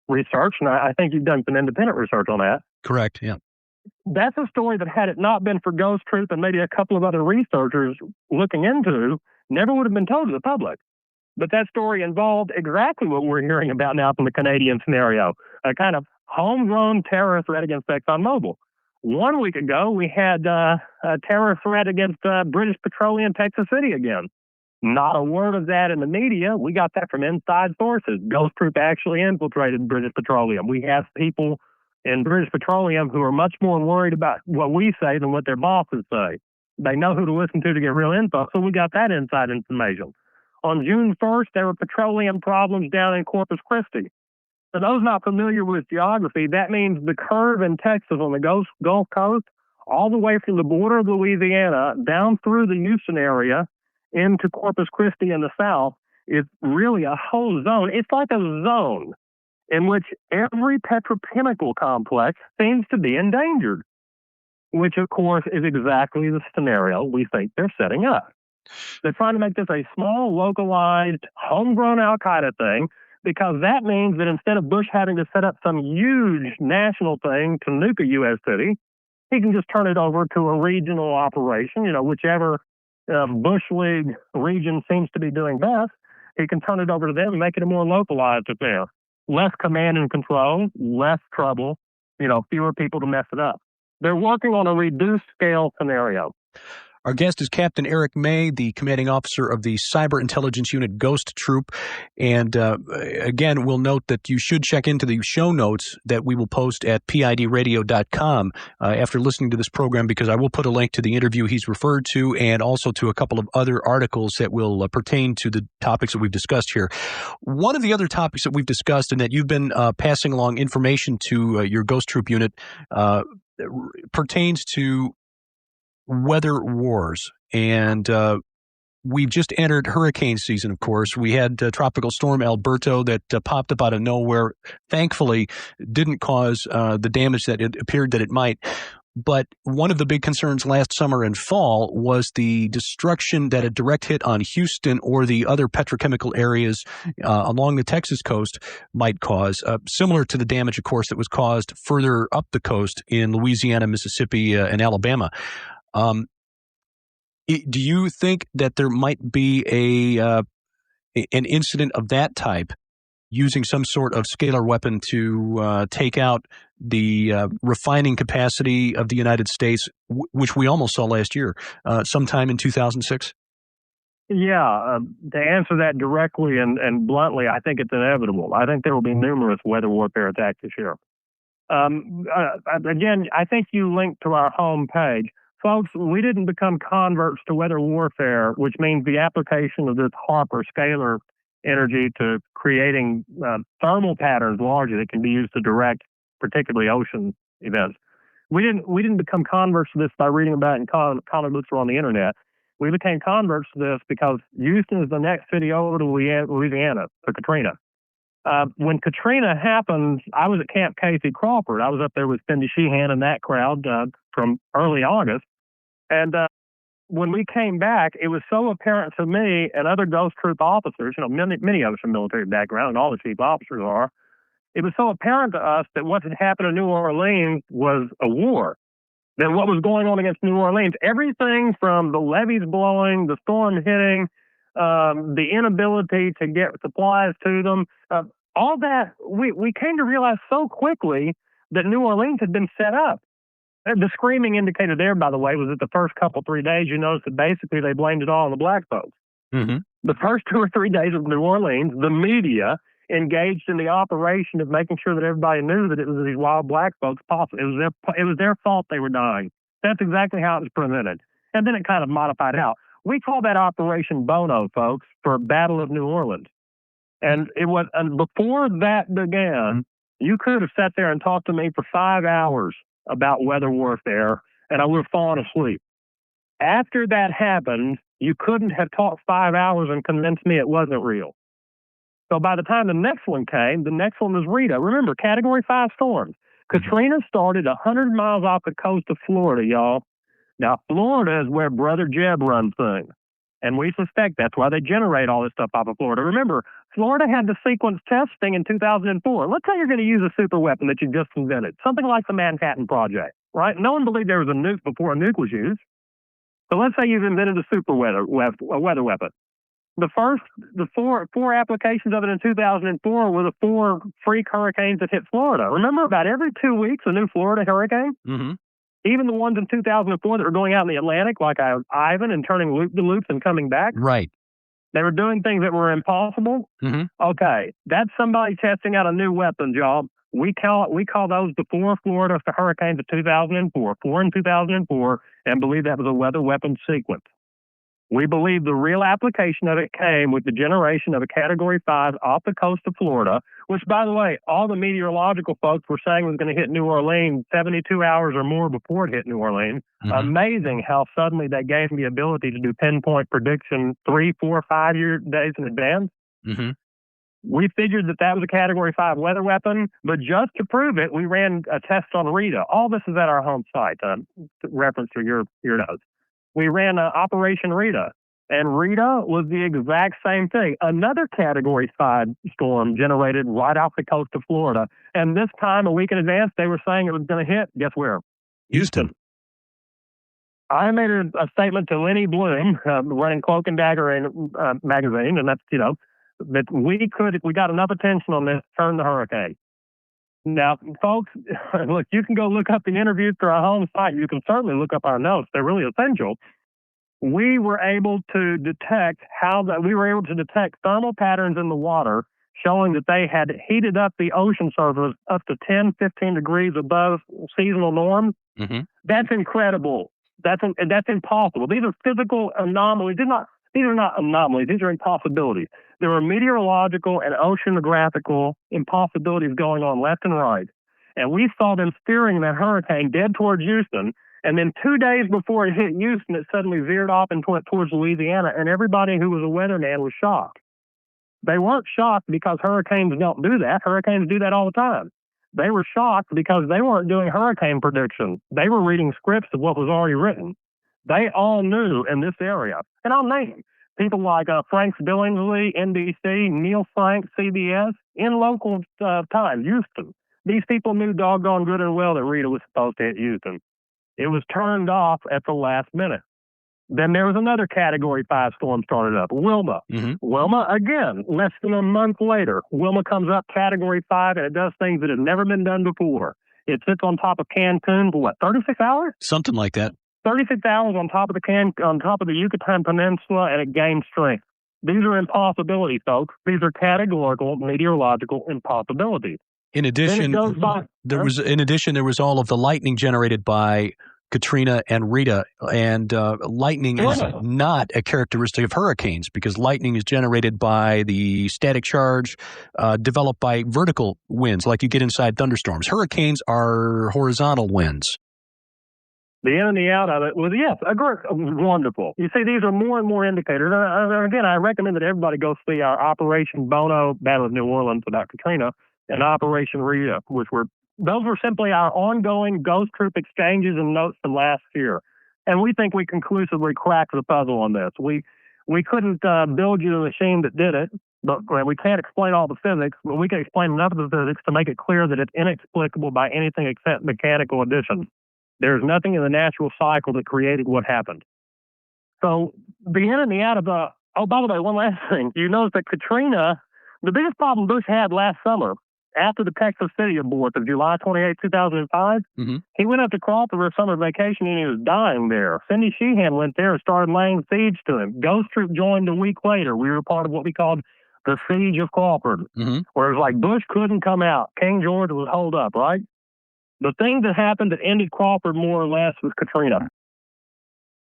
researched, and I think you've done some independent research on that. Correct, yeah. That's a story that had it not been for Ghost Troop and maybe a couple of other researchers looking into, never would have been told to the public. But that story involved exactly what we're hearing about now from the Canadian scenario, a kind of homegrown terror threat against ExxonMobil. 1 week ago, we had a terror threat against British Petroleum Texas City again. Not a word of that in the media. We got that from inside sources. Ghost Troop actually infiltrated British Petroleum. We have people in British Petroleum who are much more worried about what we say than what their bosses say. They know who to listen to get real info, so we got that inside information. On June 1st, there were petroleum problems down in Corpus Christi. For those not familiar with geography, that means the curve in Texas on the Gulf Coast, all the way from the border of Louisiana down through the Houston area into Corpus Christi in the south, is really a whole zone. It's like a zone in which every petrochemical complex seems to be endangered, which, of course, is exactly the scenario we think they're setting up. They're trying to make this a small, localized, homegrown al-Qaeda thing, because that means that instead of Bush having to set up some huge national thing to nuke a U.S. city, he can just turn it over to a regional operation, whichever Bush League region seems to be doing best, he can turn it over to them and make it a more localized affair. Less command and control, less trouble, fewer people to mess it up. They're working on a reduced scale scenario. Our guest is Captain Eric May, the commanding officer of the Cyberintelligence Unit Ghost Troop. And again, we'll note that you should check into the show notes that we will post at pidradio.com after listening to this program, because I will put a link to the interview he's referred to and also to a couple of other articles that will pertain to the topics that we've discussed here. One of the other topics that we've discussed and that you've been passing along information to your Ghost Troop unit pertains to weather wars. And we've just entered hurricane season, of course. We had Tropical Storm Alberto that popped up out of nowhere. Thankfully, didn't cause the damage that it appeared that it might. But one of the big concerns last summer and fall was the destruction that a direct hit on Houston or the other petrochemical areas along the Texas coast might cause, similar to the damage, of course, that was caused further up the coast in Louisiana, Mississippi, and Alabama. Do you think that there might be an incident of that type using some sort of scalar weapon to take out the refining capacity of the United States, which we almost saw last year, sometime in 2006? Yeah, to answer that directly and bluntly, I think it's inevitable. I think there will be numerous weather warfare attacks this year. Again, I think you linked to our home page. Folks, we didn't become converts to weather warfare, which means the application of this HAARP or scalar energy to creating thermal patterns largely that can be used to direct particularly ocean events. We didn't become converts to this by reading about it in comic books or on the internet. We became converts to this because Houston is the next city over to Louisiana for Katrina. When Katrina happened, I was at Camp Casey Crawford. I was up there with Cindy Sheehan and that crowd from early August. And when we came back, it was so apparent to me and other Ghost Troop officers, many of us from military background, and all the chief officers are, it was so apparent to us that what had happened in New Orleans was a war. That what was going on against New Orleans, everything from the levees blowing, the storm hitting, the inability to get supplies to them, all that, we came to realize so quickly that New Orleans had been set up. The screaming indicator there, by the way, was that the first 3 days, you noticed that basically they blamed it all on the black folks. Mm-hmm. The first 2 or 3 days of New Orleans, the media engaged in the operation of making sure that everybody knew that it was these wild black folks. It was their fault they were dying. That's exactly how it was presented. And then it kind of modified out. We call that Operation Bono, folks, for Battle of New Orleans. And before that began, you could have sat there and talked to me for 5 hours about weather warfare, and I would have fallen asleep. After that happened, you couldn't have talked 5 hours and convinced me it wasn't real. So by the time the next one came, the next one was Rita. Remember, Category 5 storms. Katrina started 100 miles off the coast of Florida, y'all. Now, Florida is where Brother Jeb runs things. And we suspect that's why they generate all this stuff off of Florida. Remember, Florida had the sequence testing in 2004. Let's say you're going to use a super weapon that you just invented, something like the Manhattan Project, right? No one believed there was a nuke before a nuke was used. So let's say you've invented a super weather weapon. The four applications of it in 2004 were the 4 freak hurricanes that hit Florida. Remember, about every 2 weeks, a new Florida hurricane? Mm-hmm. Even the ones in 2004 that were going out in the Atlantic, like Ivan, and turning loop-de-loops and coming back. Right. They were doing things that were impossible. Mm-hmm. Okay, that's somebody testing out a new weapon, y'all. We call those the 4 Florida hurricanes of 2004, 4 in 2004, and believe that was a weather weapon sequence. We believe the real application of it came with the generation of a Category 5 off the coast of Florida, which, by the way, all the meteorological folks were saying was going to hit New Orleans 72 hours or more before it hit New Orleans. Mm-hmm. Amazing how suddenly they gave me the ability to do pinpoint prediction 3, 4, 5 days in advance. Mm-hmm. We figured that was a Category 5 weather weapon, but just to prove it, we ran a test on Rita. All this is at our home site, reference to your notes. We ran Operation Rita, and Rita was the exact same thing. Another Category 5 storm generated right off the coast of Florida. And this time, a week in advance, they were saying it was going to hit, guess where? Houston. I made a statement to Lenny Bloom, running Cloak and Dagger magazine, and that's, that if we got enough attention on this, turn the hurricane. Now, folks, look, you can go look up the interviews through our home site. You can certainly look up our notes. They're really essential. We were able to detect thermal patterns in the water showing that they had heated up the ocean surface up to 10, 15 degrees above seasonal norms. Mm-hmm. That's incredible. That's impossible. These are physical anomalies. These are not anomalies. These are impossibilities. There are meteorological and oceanographical impossibilities going on left and right. And we saw them steering that hurricane dead towards Houston. And then 2 days before it hit Houston, it suddenly veered off and went towards Louisiana. And everybody who was a weatherman was shocked. They weren't shocked because hurricanes don't do that. Hurricanes do that all the time. They were shocked because they weren't doing hurricane prediction. They were reading scripts of what was already written. They all knew in this area. And I'll name people like Frank Billingsley, NBC, Neil Frank, CBS, in local time, Houston. These people knew doggone good and well that Rita was supposed to hit Houston. It was turned off at the last minute. Then there was another Category 5 storm started up, Wilma. Mm-hmm. Wilma, again, less than a month later, Wilma comes up Category 5, and it does things that have never been done before. It sits on top of Cancun for 36 hours? Something like that. 36 hours on top of the Yucatan Peninsula, and it gains strength. These are impossibilities, folks. These are categorical meteorological impossibilities. In addition, there was all of the lightning generated by Katrina and Rita, and lightning is not a characteristic of hurricanes because lightning is generated by the static charge developed by vertical winds like you get inside thunderstorms. Hurricanes are horizontal winds. The in and the out of it was, yes, wonderful. You see, these are more and more indicators. Again, I recommend that everybody go see our Operation Bono, Battle of New Orleans without Katrina, and Operation Rita, those were simply our ongoing ghost troop exchanges and notes from last year. And we think we conclusively cracked the puzzle on this. We couldn't build you the machine that did it, but we can't explain all the physics, but we can explain enough of the physics to make it clear that it's inexplicable by anything except mechanical addition. There's nothing in the natural cycle that created what happened. So the in and the out of by the way, one last thing. You notice that Katrina, the biggest problem Bush had last summer, after the Texas City abort of July 28, 2005, he went up to Crawford for a summer vacation and he was dying there. Cindy Sheehan went there and started laying siege to him. Ghost Troop joined a week later. We were part of what we called the Siege of Crawford, where it was like Bush couldn't come out. King George was holed up, right? The thing that happened that ended Crawford more or less was Katrina.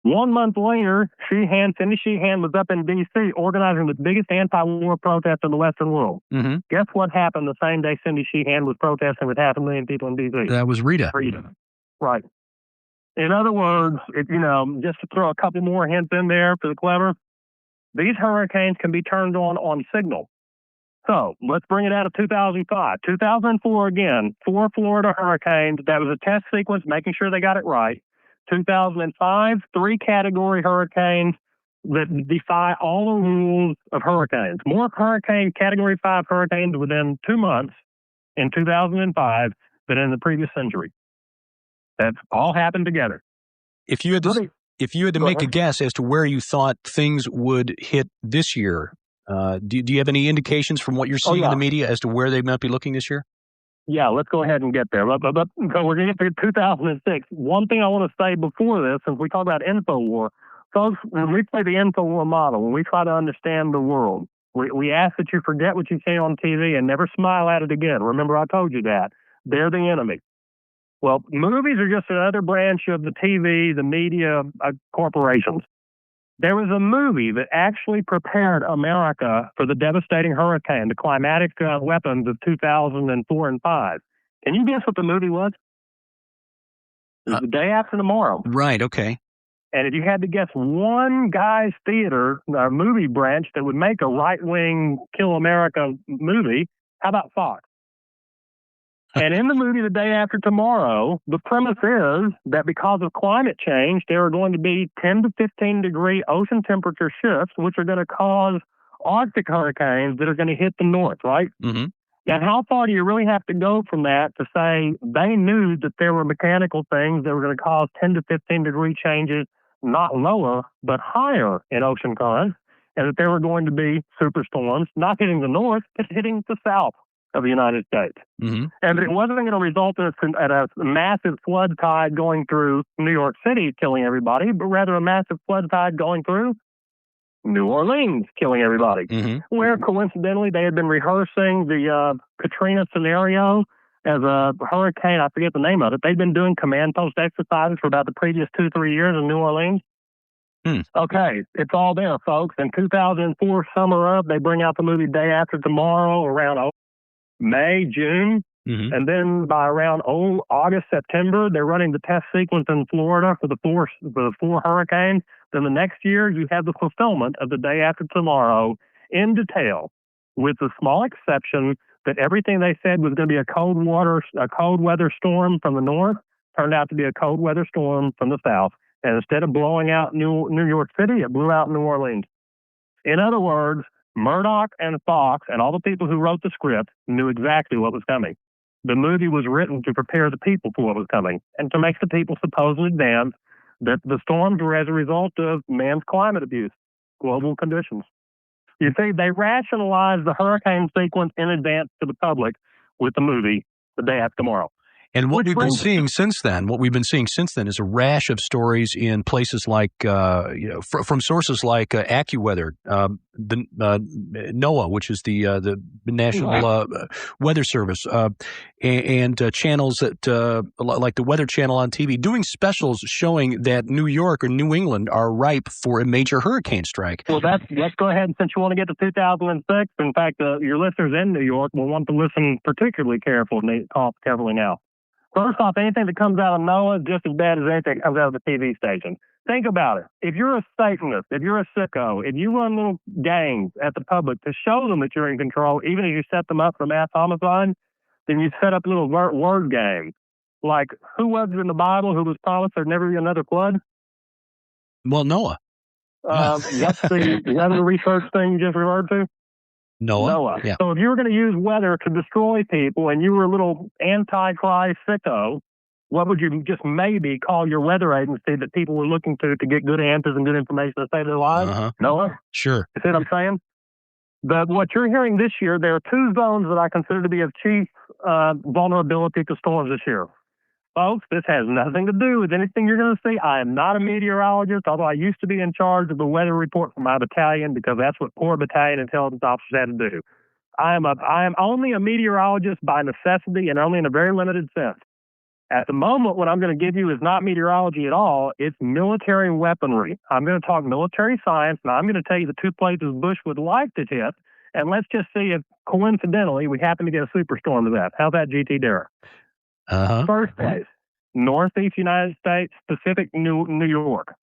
1 month later, Cindy Sheehan was up in D.C. organizing the biggest anti-war protest in the Western world. Mm-hmm. Guess what happened the same day Cindy Sheehan was protesting with 500,000 people in D.C.? That was Rita. Right. In other words, just to throw a couple more hints in there for the clever, these hurricanes can be turned on signal. So let's bring it out of 2005. 2004 again, 4 Florida hurricanes. That was a test sequence, making sure they got it right. 2005, 3 category hurricanes that defy all the rules of hurricanes. More category 5 hurricanes within 2 months in 2005 than in the previous century. That's all happened together. If you had to make a guess as to where you thought things would hit this year, do you have any indications from what you're seeing in the media as to where they might be looking this year? Yeah, let's go ahead and get there. But we're going to get to 2006. One thing I want to say before this, since we talk about InfoWar, folks, when we play the InfoWar model, when we try to understand the world, we ask that you forget what you see on TV and never smile at it again. Remember, I told you that. They're the enemy. Well, movies are just another branch of the TV, the media, corporations. There was a movie that actually prepared America for the devastating hurricane, the climatic weapons of 2004 and 5. Can you guess what the movie was? It was The Day After Tomorrow. Right, okay. And if you had to guess one guy's theater, movie branch that would make a right-wing Kill America movie, how about Fox? And in the movie The Day After Tomorrow, the premise is that because of climate change, there are going to be 10 to 15 degree ocean temperature shifts, which are going to cause Arctic hurricanes that are going to hit the north, right? Mm-hmm. And how far do you really have to go from that to say they knew that there were mechanical things that were going to cause 10 to 15 degree changes, not lower, but higher in ocean currents, and that there were going to be superstorms, not hitting the north, but hitting the south of the United States. Mm-hmm. And it wasn't going to result in a massive flood tide going through New York City, killing everybody, but rather a massive flood tide going through New Orleans, killing everybody, where coincidentally they had been rehearsing the Katrina scenario as a hurricane. I forget the name of it. They'd been doing command post exercises for about the previous 2-3 years in New Orleans. Okay, it's all there, folks. In 2004, summer up, they bring out the movie Day After Tomorrow around May, June. And then by around August, September, they're running the test sequence in Florida for the four hurricanes. Then the next year, you have the fulfillment of the Day After Tomorrow in detail, with the small exception that everything they said was going to be a cold weather storm from the north turned out to be a cold weather storm from the south. And instead of blowing out New York City, it blew out New Orleans. In other words, Murdoch and Fox and all the people who wrote the script knew exactly what was coming. The movie was written to prepare the people for what was coming and to make the people suppose in advance that the storms were as a result of man's climate abuse, global conditions. You see, they rationalized the hurricane sequence in advance to the public with the movie The Day After Tomorrow. And what we've been seeing since then is a rash of stories in places like, from sources like AccuWeather, NOAA, which is the National Weather Service, and channels that like the Weather Channel on TV, doing specials showing that New York or New England are ripe for a major hurricane strike. Well, let's go ahead, and since you want to get to 2006, in fact, your listeners in New York will want to listen particularly carefully now. First off, anything that comes out of NOAA is just as bad as anything that comes out of the TV station. Think about it. If you're a Satanist, if you're a sicko, if you run little gangs at the public to show them that you're in control, even if you set them up for mass homicide, then you set up little word games. Like, who was it in the Bible who was promised there'd never be another flood? Well, Noah. That's the other research thing you just referred to? Noah. Yeah. So if you were going to use weather to destroy people and you were a little anti-Christ sicko, what would you just maybe call your weather agency that people were looking to get good answers and good information to save their lives? Noah? Sure. You see what I'm saying? But what you're hearing this year, there are two zones that I consider to be of chief vulnerability to storms this year. Folks, this has nothing to do with anything you're going to see. I am not a meteorologist, although I used to be in charge of the weather report for my battalion because that's what poor battalion intelligence officers had to do. I am only a meteorologist by necessity and only in a very limited sense. At the moment, what I'm going to give you is not meteorology at all. It's military weaponry. I'm going to talk military science, and I'm going to tell you the two places Bush would like to hit, and let's just see if, coincidentally, we happen to get a superstorm to that. How's that, GT Derrick? First place, Northeast United States, Pacific New York.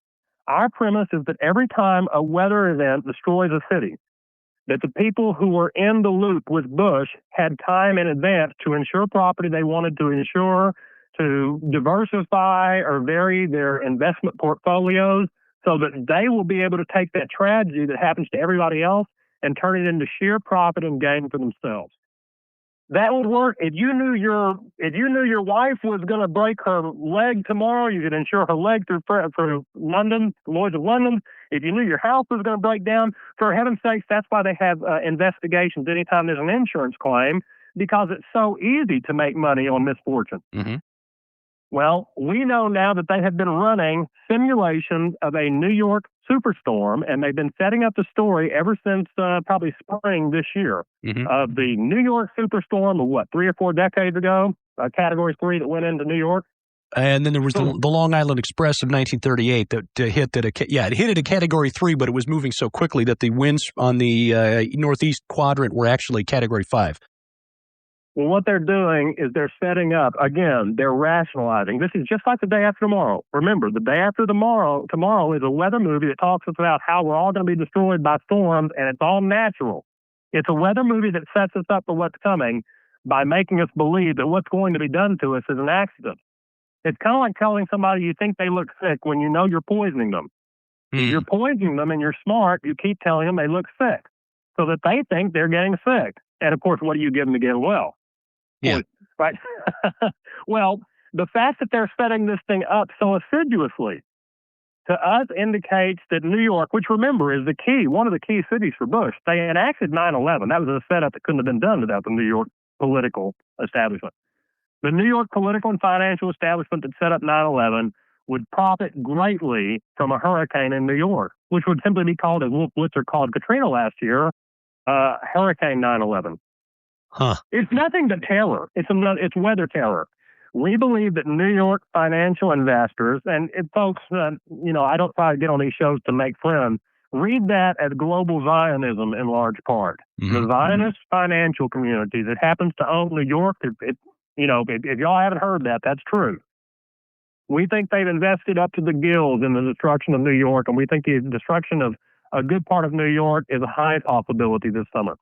Our premise is that every time a weather event destroys a city, that the people who were in the loop with Bush had time in advance to insure property they wanted to insure, to diversify or vary their investment portfolios so that they will be able to take that tragedy that happens to everybody else and turn it into sheer profit and gain for themselves. That would work if you knew your wife was going to break her leg tomorrow. You could insure her leg through London, Lloyd's of London. If you knew your house was going to break down, for heaven's sakes, that's why they have investigations anytime there's an insurance claim, because it's so easy to make money on misfortune. Well, we know now that they have been running simulations of a New York superstorm, and they've been setting up the story ever since probably spring this year of the New York superstorm of 3 or 4 decades ago, Category 3 that went into New York. And then there was the Long Island Express of 1938 that hit it hit at a Category 3, but it was moving so quickly that the winds on the northeast quadrant were actually Category 5. Well, what they're doing is they're setting up, again, they're rationalizing. This is just like The Day After Tomorrow. Remember, The Day After Tomorrow is a weather movie that talks about how we're all going to be destroyed by storms, and it's all natural. It's a weather movie that sets us up for what's coming by making us believe that what's going to be done to us is an accident. It's kind of like telling somebody you think they look sick when you know you're poisoning them. If you're poisoning them and you're smart, you keep telling them they look sick so that they think they're getting sick. And of course, what do you give them again? Well, Yeah. right. Well, the fact that they're setting this thing up so assiduously to us indicates that New York, which remember is the key, one of the key cities for Bush, they enacted 9/11. That was a setup that couldn't have been done without the New York political establishment. The New York political and financial establishment that set up 9/11 would profit greatly from a hurricane in New York, which would simply be called, as Wolf Blitzer called Katrina last year, Hurricane 9/11. Huh. It's nothing but terror. It's weather terror. We believe that New York financial investors, and folks, I don't try to get on these shows to make friends. Read that as global Zionism in large part. Mm-hmm. The Zionist financial community that happens to own New York, if y'all haven't heard that, that's true. We think they've invested up to the gills in the destruction of New York, and we think the destruction of a good part of New York is a high possibility this summer.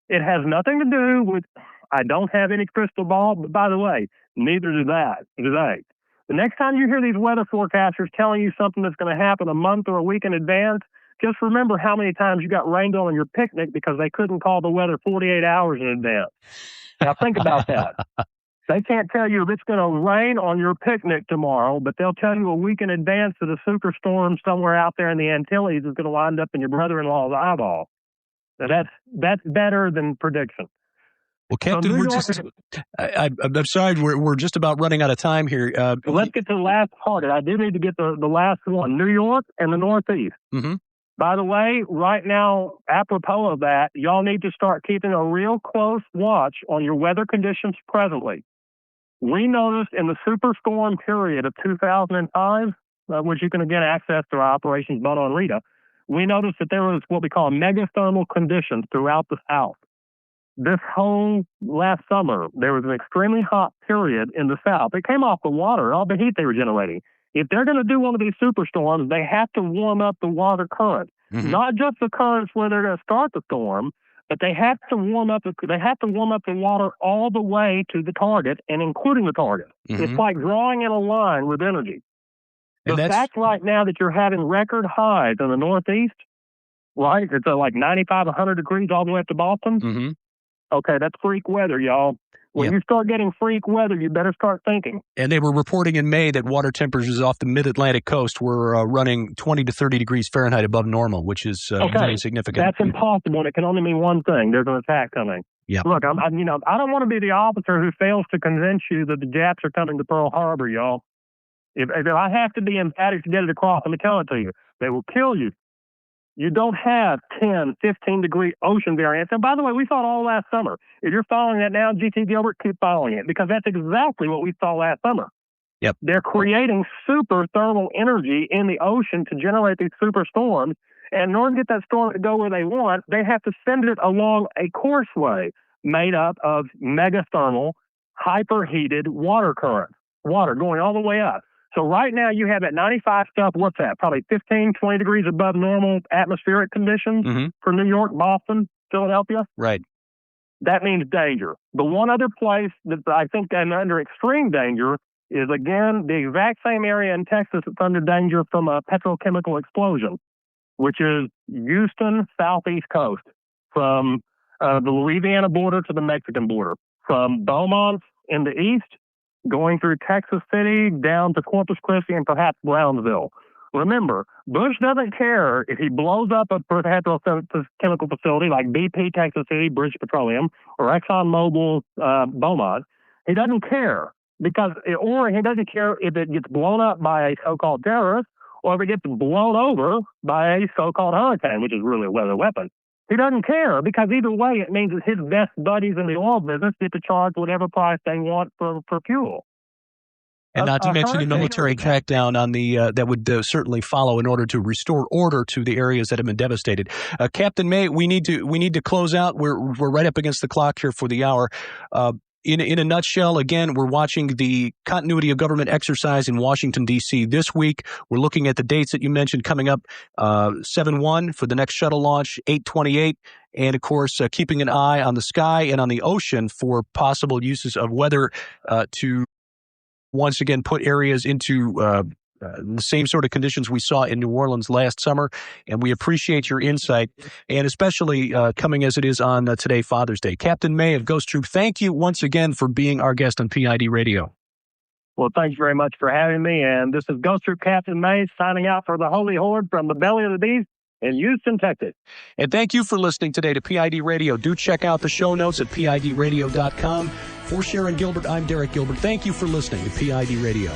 It has nothing to do with, I don't have any crystal ball, but by the way, neither do they. The next time you hear these weather forecasters telling you something that's going to happen a month or a week in advance, just remember how many times you got rained on your picnic because they couldn't call the weather 48 hours in advance. Now think about that. They can't tell you if it's going to rain on your picnic tomorrow, but they'll tell you a week in advance that a superstorm somewhere out there in the Antilles is going to wind up in your brother-in-law's eyeball. Now that's better than prediction. Well, Captain, I'm sorry, we're just about running out of time here. Let's get to the last part. I do need to get the last one, New York and the Northeast. Mm-hmm. By the way, right now, apropos of that, y'all need to start keeping a real close watch on your weather conditions presently. We noticed in the superstorm period of 2005, which you can again access through our operations Bono and Rita, we noticed that there was what we call megathermal conditions throughout the South. This whole last summer, there was an extremely hot period in the South. It came off the water, all the heat they were generating. If they're going to do one of these superstorms, they have to warm up the water current. Mm-hmm. Not just the currents where they're going to start the storm, but they have to warm up the water all the way to the target and including the target. Mm-hmm. It's like drawing in a line with energy. The fact right now that you're having record highs in the Northeast, right? It's like 95, 100 degrees all the way up to Boston. Mm-hmm. Okay, that's freak weather, y'all. When you start getting freak weather, you better start thinking. And they were reporting in May that water temperatures off the mid-Atlantic coast were running 20 to 30 degrees Fahrenheit above normal, which is very significant. That's impossible, and it can only mean one thing. There's an attack coming. Yeah. Look, I don't want to be the officer who fails to convince you that the Japs are coming to Pearl Harbor, y'all. If I have to be emphatic to get it across, let me tell it to you. They will kill you. You don't have 10, 15-degree ocean variance. And by the way, we saw it all last summer. If you're following that now, GT Gilbert, keep following it, because that's exactly what we saw last summer. Yep. They're creating super thermal energy in the ocean to generate these super storms. And in order to get that storm to go where they want, they have to send it along a course-way made up of megathermal, hyperheated water current, water going all the way up. So right now you have at 95 stuff, what's that? Probably 15, 20 degrees above normal atmospheric conditions for New York, Boston, Philadelphia. Right. That means danger. The one other place that I think I'm under extreme danger is, again, the exact same area in Texas that's under danger from a petrochemical explosion, which is Houston, southeast coast, from the Louisiana border to the Mexican border, from Beaumont in the east, going through Texas City, down to Corpus Christi, and perhaps Brownsville. Remember, Bush doesn't care if he blows up a petrochemical facility like BP, Texas City, British Petroleum, or ExxonMobil, Beaumont. He doesn't care, or he doesn't care if it gets blown up by a so-called terrorist, or if it gets blown over by a so-called hurricane, which is really a weather weapon. He doesn't care, because either way, it means that his best buddies in the oil business get to charge whatever price they want for fuel. And not to mention the military crackdown on the that would certainly follow in order to restore order to the areas that have been devastated. Captain May, we need to close out. We're right up against the clock here for the hour. In a nutshell, again, we're watching the continuity of government exercise in Washington, D.C. this week. We're looking at the dates that you mentioned coming up, 7/1 for the next shuttle launch, 8/28, and, of course, keeping an eye on the sky and on the ocean for possible uses of weather to once again put areas into the same sort of conditions we saw in New Orleans last summer, and we appreciate your insight, and especially coming as it is on today, Father's Day. Captain May of Ghost Troop, thank you once again for being our guest on PID Radio. Well, thanks very much for having me, and this is Ghost Troop Captain May signing out for the Holy Horde from the belly of the beast in Houston, Texas. And thank you for listening today to PID Radio. Do check out the show notes at PIDradio.com. For Sharon Gilbert, I'm Derek Gilbert. Thank you for listening to PID Radio.